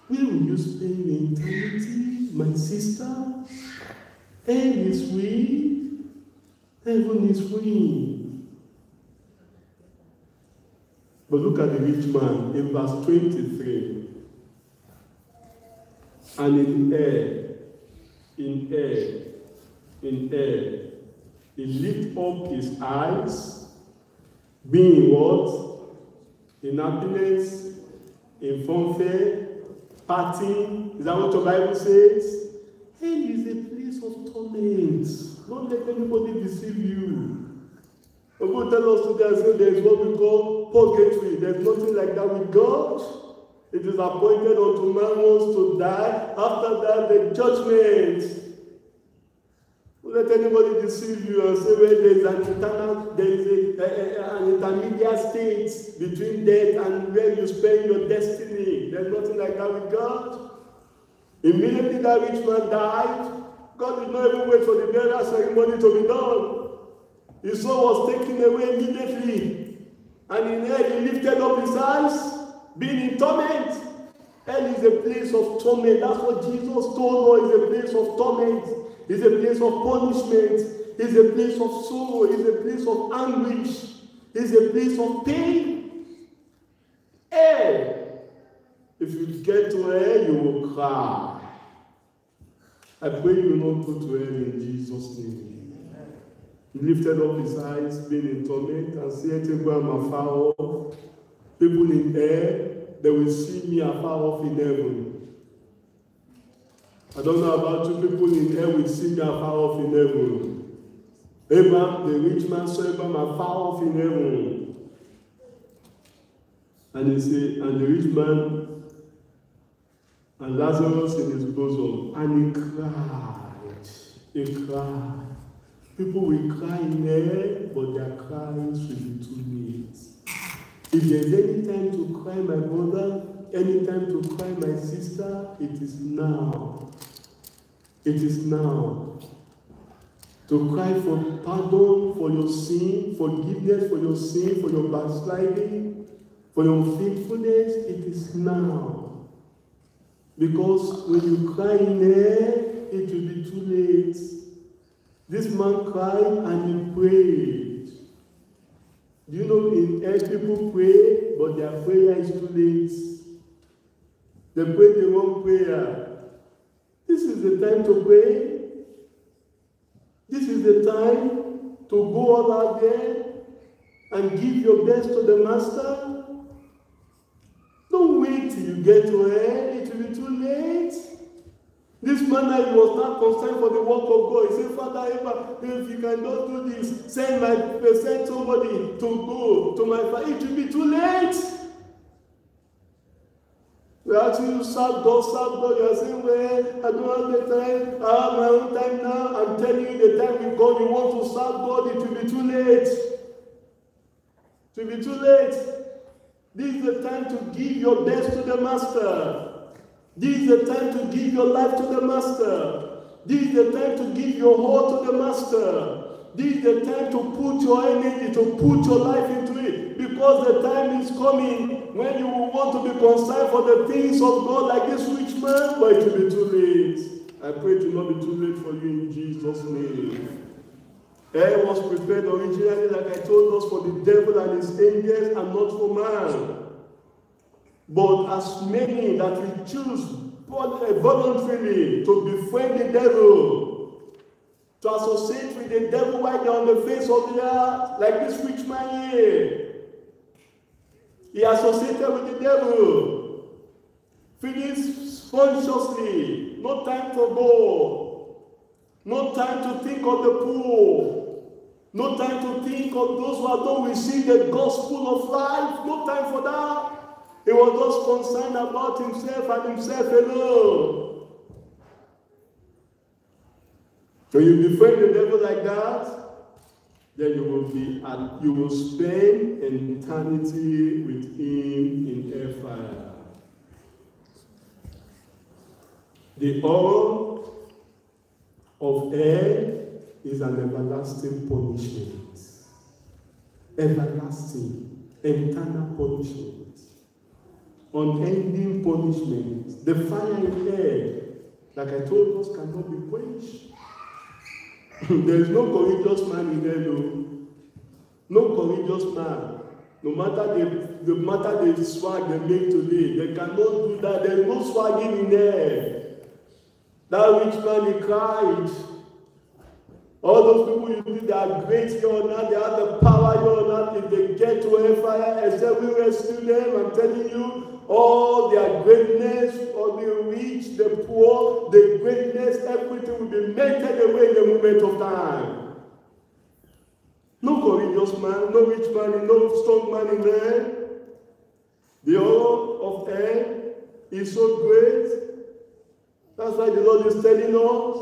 Where will you spend your eternity, my sister? Hell is free. Heaven is free. But look at the rich man in verse 23. And in air, he lift up his eyes, being what? In happiness, in fanfare, partying. Is that what your Bible says? Hell is a place of torment. Don't let anybody deceive you. God tell us today, there is what we call purgatory. There's nothing like that with God. It is appointed unto man once to die. After that, the judgment. Don't let anybody deceive you and say, well, there is an intermediate state between death and where you spend your destiny. There's nothing like that with God. Immediately that rich man died, God did not even wait for the burial ceremony to be done. His soul was taken away immediately. And in hell, he lifted up his eyes, being in torment. Hell is a place of torment. That's what Jesus told us, is a place of torment. It's a place of punishment. It's a place of sorrow. It's a place of anguish. It's a place of pain. Hell. If you get to hell, you will cry. I pray you will not go to hell in Jesus' name. He lifted up his eyes, being in torment, and said, I'm afar off. People in hell, they will see me afar off in heaven. I don't know about you, people in hell will see me afar off in heaven. Abraham, the rich man, saw Abraham afar off in heaven. And he said, and the rich man, and Lazarus in his bosom, and he cried. He cried. People will cry in hell, but their cries will be too late. If there's any time to cry, my brother, any time to cry, my sister, it is now. It is now. To cry for pardon for your sin, forgiveness for your sin, for your backsliding, for your faithfulness, it is now. Because when you cry in hell, it will be too late. This man cried and he prayed. Do you know in hell people pray, but their prayer is too late. They pray the wrong prayer. This is the time to pray. This is the time to go all out there and give your best to the Master. Don't wait till you get to hell. It will be too late. This man that was not concerned for the work of God. He said, Father, if you cannot do this, send somebody to go to my father. It will be too late. We are asking you to serve God. You are saying, well, I don't have the time. I have my own time now. I'm telling you, the time with God, you want to serve God, it will be too late. It will be too late. This is the time to give your best to the Master. This is the time to give your life to the Master. This is the time to give your heart to the Master. This is the time to put your energy, to put your life into it. Because the time is coming when you will want to be concerned for the things of God like this rich man, but it will be too late. I pray it will not be too late for you in Jesus' name. Hell was prepared originally, like I told us, for the devil and his angels and not for man. But as many that will choose voluntarily to befriend the devil, to associate with the devil while they're on the face of the earth, like this rich man here. He associated with the devil, feeling consciously, no time for God, no time to think of the poor, no time to think of those who have not received the gospel of life, no time for that. He was just concerned about himself and himself alone. So you befriend the devil like that, then you will spend an eternity with him in hellfire. The horror of hell is an everlasting punishment. Everlasting, eternal punishment. Unending punishment. The fire in hell, like I told us, cannot be quenched. There is no courageous man in hell. No courageous man. No matter the swag they make today, they cannot do that. There is no swagging in hell. That rich man, he cried. All those people you think they are great here on earth, they have the power here on earth. If they get to hellfire, except we rescue them, I'm telling you, all their greatness, all the rich, the poor, the greatness, everything will be melted away in the moment of time. No courageous man, no rich man, no strong man in there. The horror of hell is so great. That's why the Lord is telling us,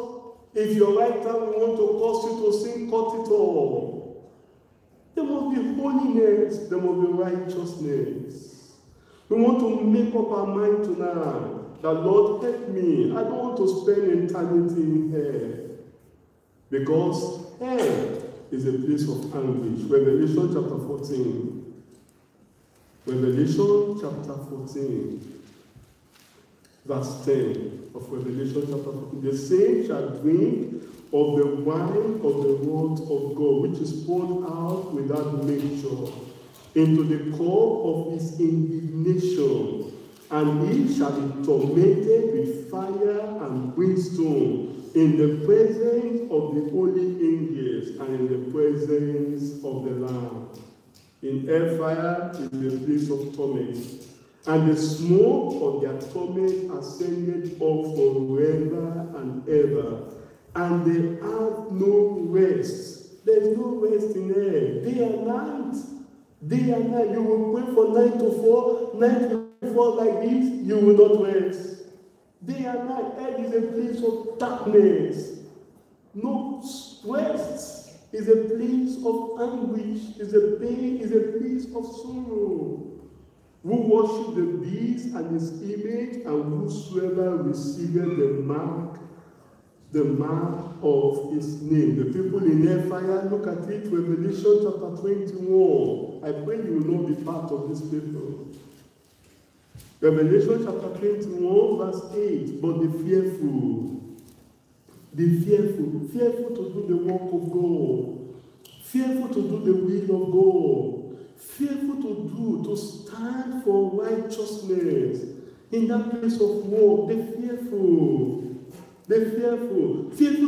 if your right hand will want to cause you to sin, cut it off. There must be holiness, there must be righteousness. We want to make up our mind tonight that, Lord, help me. I don't want to spend eternity in hell. Because hell is a place of anguish. Revelation chapter 14. Revelation chapter 14. Verse 10 of Revelation chapter 14. The saints shall drink of the wine of the word of God, which is poured out without mixture, into the cup of his indignation, and he shall be tormented with fire and brimstone in the presence of the holy angels and in the presence of the Lamb. In hellfire is the place of torment, and the smoke of their torment ascended up forever and ever, and they have no rest. There is no rest in hell, day and night. Day and night, you will pray from 9 to 4, 9 to 4 like this, you will not rest. Day and night, hell is a place of darkness. No rest. Is a place of anguish, is a pain, is a place of sorrow. Who worship the beast and his image, and whosoever receiveth the mark of his name. The people in hellfire, look at it, Revelation chapter 21. I pray you will not be part of these people. Revelation chapter 21, verse 8. But the fearful, fearful to do the work of God, fearful to do the will of God, fearful to stand for righteousness in that place of work. The fearful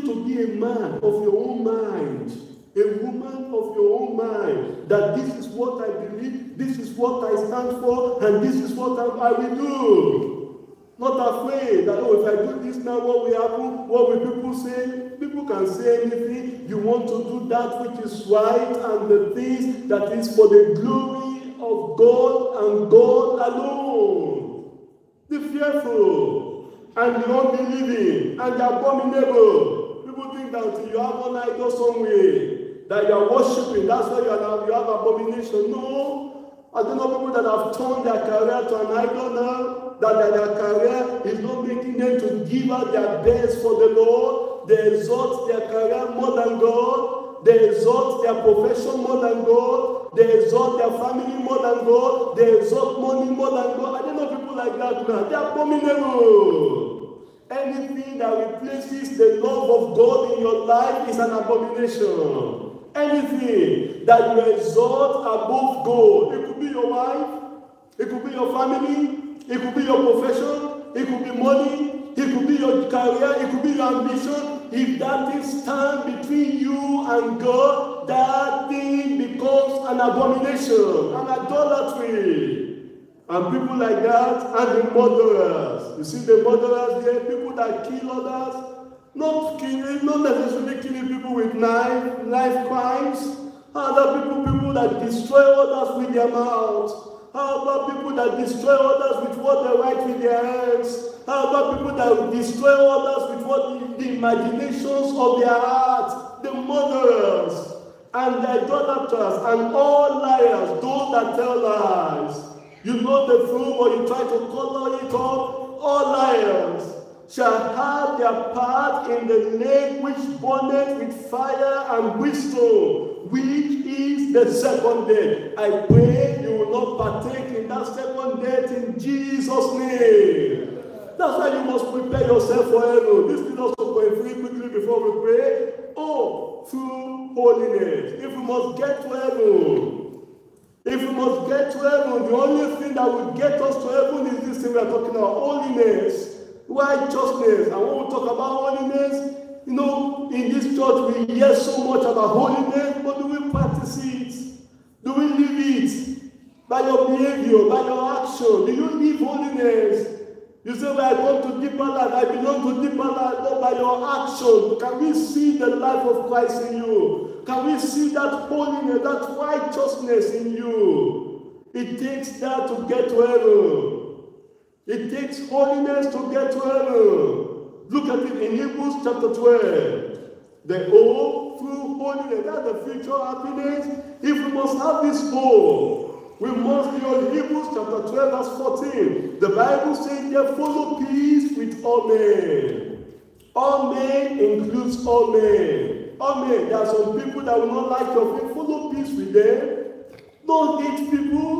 to be a man of your own mind, a woman of your own mind, that this is what I believe, this is what I stand for, and this is what I will do. Not afraid that, if I do this now, what will happen? What will people say? People can say anything. You want to do that which is right and the things that is for the glory of God and God alone. The fearful and the unbelieving and the abominable. People think that you have an idol somewhere, that you are worshiping, that's why you have abomination. No. I don't know people that have turned their career to an idol now, that their career is not making them to give out their best for the Lord. They exalt their career more than God. They exalt their profession more than God. They exalt their family more than God. They exalt money more than God. I don't know people like that now. They are abominable. Anything that replaces the love of God in your life is an abomination. Anything that you exalt above God, it could be your wife, it could be your family, it could be your profession, it could be money, it could be your career, it could be your ambition. If that thing stands between you and God, that thing becomes an abomination, an idolatry. And people like that are the murderers. You see the murderers there, people that kill others. Not necessarily killing people with knife crimes. Other people that destroy others with their mouth. How about people that destroy others with what they write with their hands? How about people that destroy others with what the imaginations of their hearts? The murderers and the idolaters and all liars, those that tell lies. You know the truth, but you try to color it up. All liars shall have their part in the lake which burneth with fire and brimstone, which is the second death. I pray you will not partake in that second death in Jesus' name. That's why you must prepare yourself for heaven. This is also going very quickly before we pray. Through holiness. If we must get to heaven, the only thing that will get us to heaven is this thing we are talking about, holiness. Righteousness. And when we talk about holiness, in this church we hear so much about holiness, but do we practice it? Do we live it? By your behavior, by your action. Do you live holiness? You say, well, I come to deeper life, I belong to deeper life. No, by your action. Can we see the life of Christ in you? Can we see that holiness, that righteousness in you? It takes that to get to heaven. It takes holiness to get to heaven. Look at it in Hebrews chapter 12. The hope through holiness, that's the future happiness. If we must have this hope, we must be on Hebrews chapter 12 verse 14. The Bible says, "There follow peace with all men." All men includes all men. All men. There are some people that will not like your faith. Follow peace with them. Don't hate people.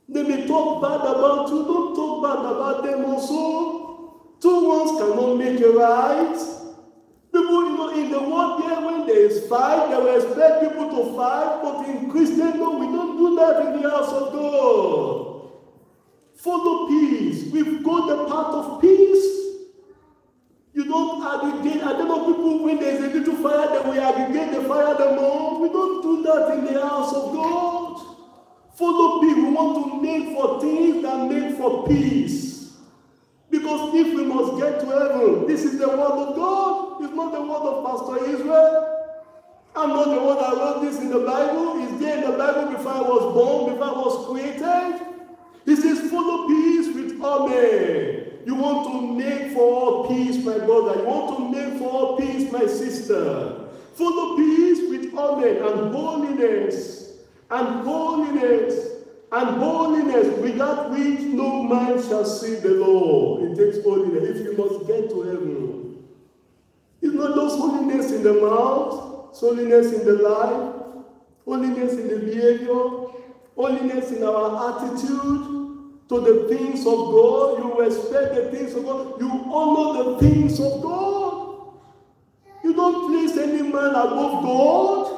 They may talk bad about you. Don't talk bad about them also. Two ones cannot make a right. People, Because in the world here, when there is fight, they will expect people to fight. But in Christendom, we don't do that in the house of God. Follow peace. We've got the path of peace. You don't aggregate. I don't know people, when there's a little fire, then we aggregate the fire the more. We don't do that in the house of God. Follow peace. We want to make for things that make for peace. Because if we must get to heaven, this is the word of God. It's not the word of Pastor Israel. I'm not the one that wrote this in the Bible. It's there in the Bible before I was born, before I was created. He says, follow peace with all men. You want to make for all peace, my brother. You want to make for all peace, my sister. Follow peace with all men and holiness. And holiness. And holiness, without which no man shall see the Lord. It takes holiness if you must get to heaven. It's not just holiness in the mouth, it's holiness in the life, holiness in the behavior, holiness in our attitude to the things of God. You respect the things of God. You honor the things of God. You don't place any man above God.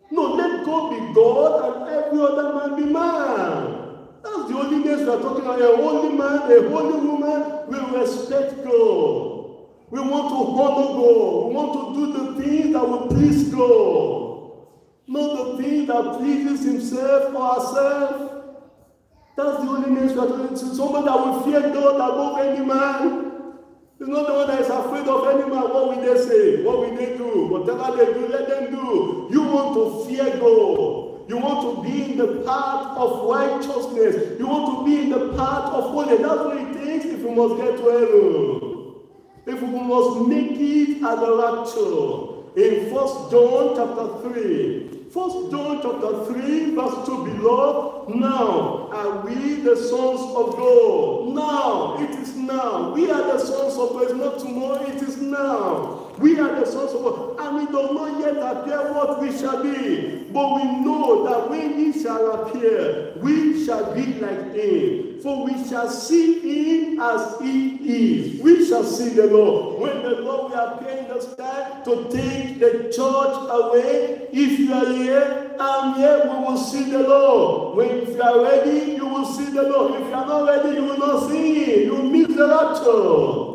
No, let God be God and every other man be man. That's the holiness we are talking about. A holy man, a holy woman will respect God. We want to honor God. We want to do the things that will please God. Not the things that pleases himself or herself. That's the holiness we are talking about. Someone that will fear God above any man. It's not the one that is afraid of any man. What will they say? What will they do? Whatever they do, let them do. You want to fear God. You want to be in the path of righteousness. You want to be in the path of holiness. That's what it takes if we must get to heaven. If we must make it at the rapture. In 1 John chapter 3. 1 John chapter 3 verse 2, beloved, now are we the sons of God. Now, it is now. We are the sons of God. It's not tomorrow, it is now. We are the sons of God. And we do not yet appear what we shall be. But we know that when he shall appear, we shall be like him. For we shall see him as he is. We shall see the Lord. When the Lord will appear in the sky to take the church away, if you are here, I'm here, we will see the Lord. If you are ready, you will see the Lord. If you are not ready, you will not see him. You will miss the rapture.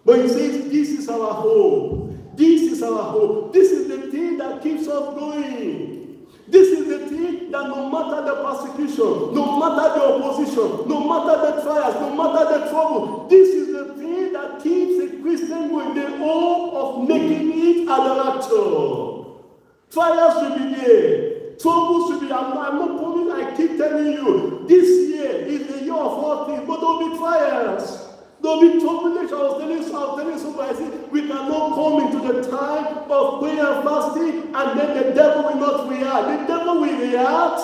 But he says, this is our hope. This is our hope. This is the thing that keeps us going. This is the thing that no matter the persecution, no matter the opposition, no matter the trials, no matter the trouble, this is the thing that keeps a Christian going, the hope of making it at the rapture. Trials will be there. Troubles will be there. I'm not promising, I keep telling you, this year is the year of all things, but there will be trials. There will be tribulation. I was telling somebody, I said, we cannot come into the time of prayer and fasting and then the devil will not react. The devil will react,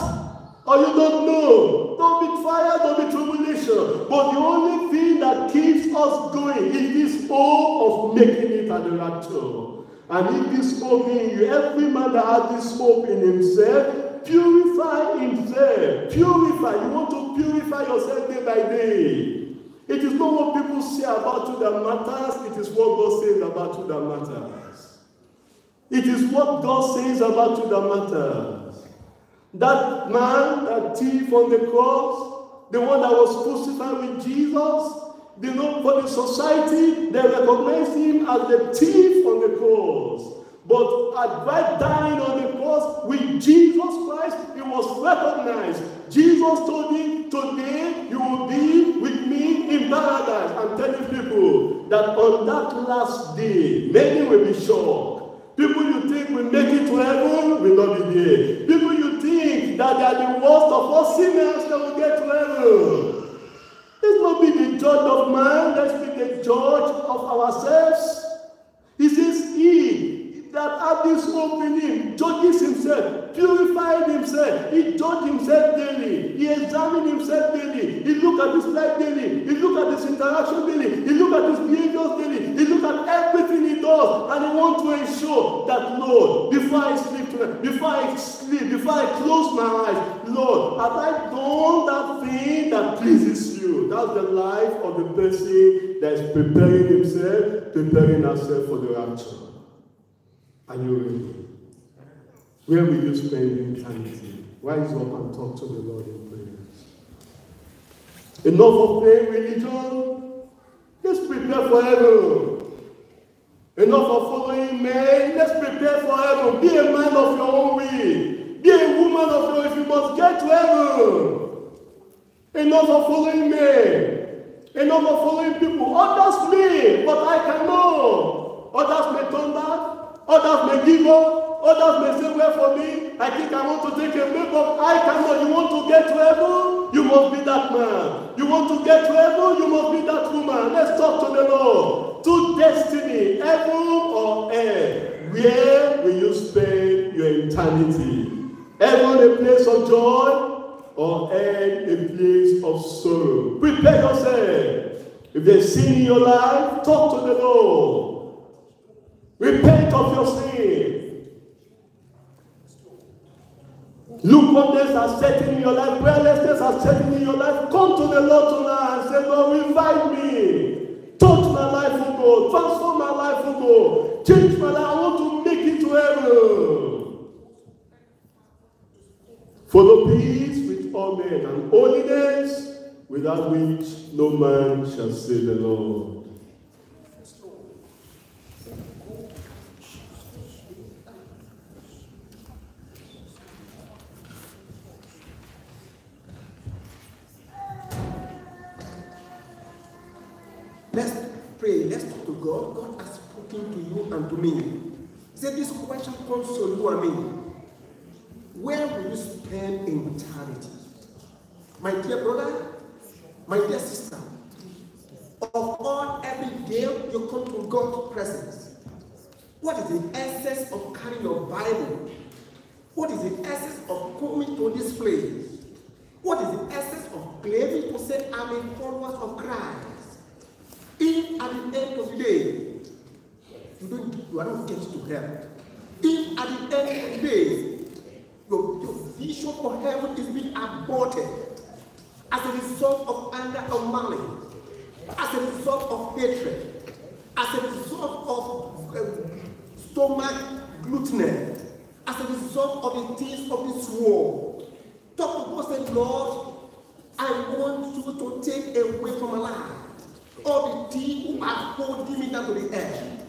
or you don't know. There will be fire, there will be tribulation. But the only thing that keeps us going is this hope of making it at the rapture. And if this hope in you, every man that has this hope in himself, purify himself. Purify. You want to purify yourself day by day. It is not what people say about you that matters. It is what God says about you that matters. It is what God says about you that matters. That man, that thief on the cross, the one that was crucified with Jesus, they know for the society, they recognize him as the thief on the cross. But by dying on the cross with Jesus Christ, he was recognized. Jesus told him, today you will be with me in paradise. I'm telling people that on that last day, many will be shocked. People you think will make it to heaven will not be there. People you think that they are the worst of all sinners that will get to heaven. Let's not be the judge of man. Let's be the judge of ourselves. He says, he that had this hope in him judges himself, purified himself. He judged himself daily. He examined himself daily. He looked at his life daily. He looked at his interaction daily. He looked at his behaviors daily. He looked at everything he does. And he wants to ensure that, Lord, before I sleep tonight, before I close my eyes, Lord, have I done that thing that pleases you? That's the life of the person that is preparing himself, preparing herself for the rapture. Are you ready? Where will you spend eternity? Rise up and talk to the Lord in prayer. Enough of playing religion. Let's prepare for heaven. Enough of following men. Let's prepare for heaven. Be a man of your own will. Be a woman of your own if you must get to heaven. Enough of following men. Enough of following people. Others may, but I cannot. Others may turn back. Others may give up. Others may say, well, for me, I think I want to take a break, but I cannot. You want to get to heaven? You must be that man. You want to get to heaven? You must be that woman. Let's talk to the Lord. To destiny, heaven or earth. Where will you spend your eternity? Heaven, a place of joy, or earth, a place of sorrow? Prepare yourself. If there's sin in your life, talk to the Lord. Repent of your sin. Lukewarmness are setting in your life. Prayerlessness are setting in your life. Come to the Lord tonight and say, Lord, revive me. Touch my life, oh God. Transform my life, oh God. Change my life. I want to make it to heaven. Follow peace with all men and holiness, without which no man shall see the Lord. Let's pray. Let's talk to God. God has spoken to you and to me. He said this question comes to you and me. Where will you spend eternity? My dear brother, my dear sister, of all every day you come to God's presence, what is the essence of carrying your Bible? What is the essence of coming to this place? What is the essence of claiming to say, I'm a follower of Christ? If at the end of the day, you are not getting to heaven. If at the end of the day, your vision for heaven is being aborted as a result of anger or malice, as a result of hatred, as a result of stomach gluttonous, as a result of the things of this world, talk to God and say, Lord, I want you to take away from my life all the things who are holding me down to the edge,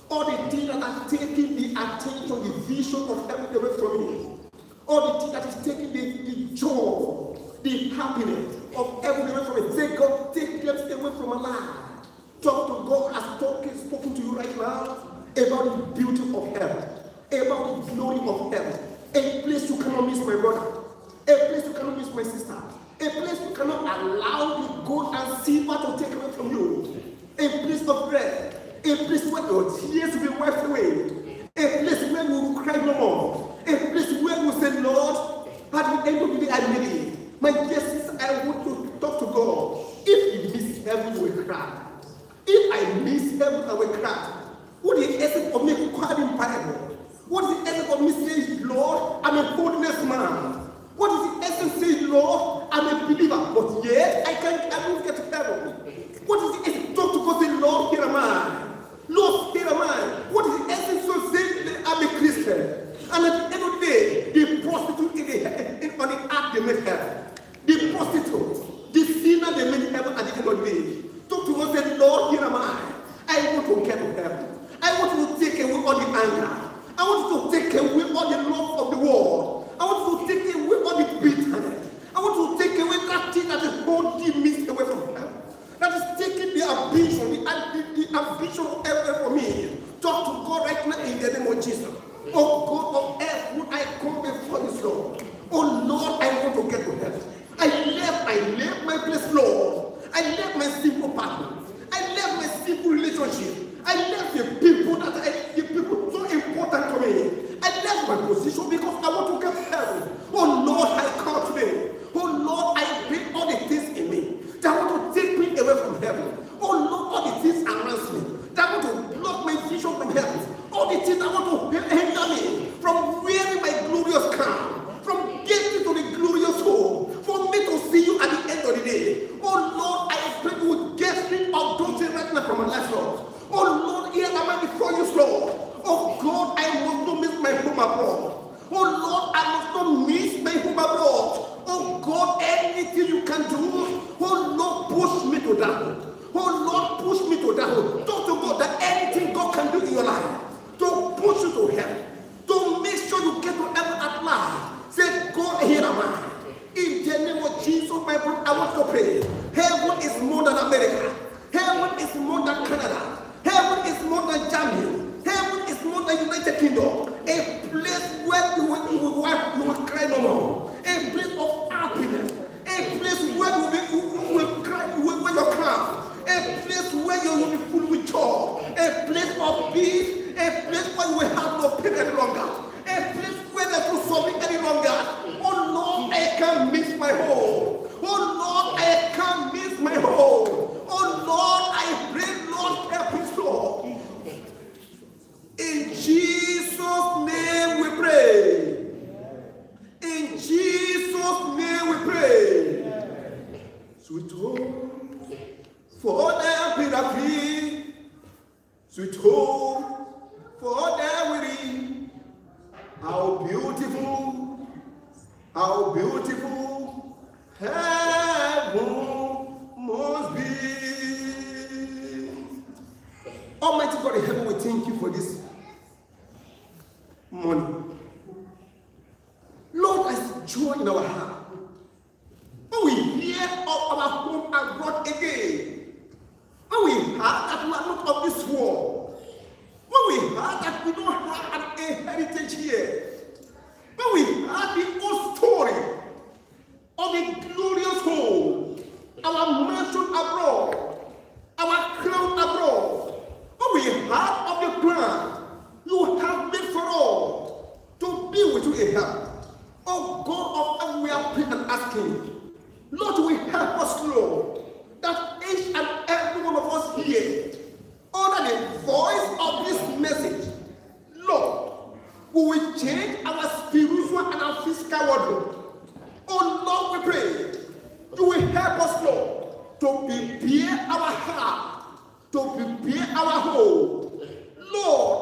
all the things that are taking the attention, the vision of heaven away from me, all the things that is taking the joy, the happiness of heaven away from me. Say, God, take them away from my life. Talk to God as spoken to you right now about the beauty of heaven, about the glory of heaven. A place you cannot miss, my brother. A place you cannot miss, my sister. A place you cannot allow the gold and silver to take away from you. A place of rest. A place where your tears will be wiped away. A place where you will cry no more. A place where you say, Lord, at the end of the day, I made it. My dear sister, I want to talk to God. If you miss heaven, you will cry. If I miss heaven, I will cry. What is the essence of me quoting Bible? What is the essence of me saying, Lord, I'm a holiness man? What is the essence of saying, Lord, I'm a believer, but yet I don't get to heaven? What is the essence? Talk to God, say, Lord, here am I. Lord, here am I. What is the essence of saying I'm a Christian? And at the end of the day, the prostitute on the earth they made heaven. The prostitute, the sinner they made heaven at the end of the day. Talk to God, say, Lord, here am I. I want to get to heaven. I want you to take away all the anger. I want you to take away all the love of the world. I want you to take away all the bitterness. I want you to take away that thing that is holding me away from heaven. That is taking the ambition, the ambition of heaven for me. Talk to God right now in the name of Jesus. Oh God of earth, would I come before this Lord? Oh Lord, I want to get to heaven. I left my place, Lord. I left my simple partner. I left my simple relationship. I left the people the people so important to me. I left my position because I want to get to heaven. Oh Lord, I come today. Oh Lord, I bring all the things in me that want to take me away from heaven. Oh Lord, all the things around me that want to block my vision from heaven. All the things that want to hinder me. home abroad. Oh Lord, I must not miss my home abroad. Oh God, anything you can do, oh Lord, push me to that. Oh Lord, push me to that. Talk to God that anything God can do in your life to push you to heaven, to make sure you get to heaven at last. Say, God, here am I. In the name of Jesus, my brother, I want to pray. Heaven is more than America. Heaven is more than Canada. Heaven is more than Germany. Heaven is more than United Kingdom. A place where you will cry no more. A place of happiness. A place where you will cry, where you cry. A place where you will be full with joy. A place of peace. A place where you will have no pain any longer. A place where there's no suffering any longer. Oh Lord, I can't miss my home. Oh Lord, I can't miss my home. Oh Lord, I pray, Lord, help me, Lord. In Jesus' name we pray. In Jesus' name we pray. Sweet home, for them be the free. Sweet home, for them weary. How beautiful heaven must be. Almighty God in heaven, we thank you for this morning. Lord, as joy in our heart, when we hear of our home abroad again, when we heard that we are not of this world, when we heard that we don't have a heritage here, when we heard the old story of a glorious home, our mansion abroad, our crown abroad, when we heard of the plan you have made for all to be with you in heaven. Oh God of heaven, we are praying and asking, Lord, will help us, Lord, that each and every one of us here, under the voice of this message, Lord, we will change our spiritual and our physical wardrobe. Oh Lord, we pray, you will help us, Lord, to prepare our heart, to prepare our home. Lord,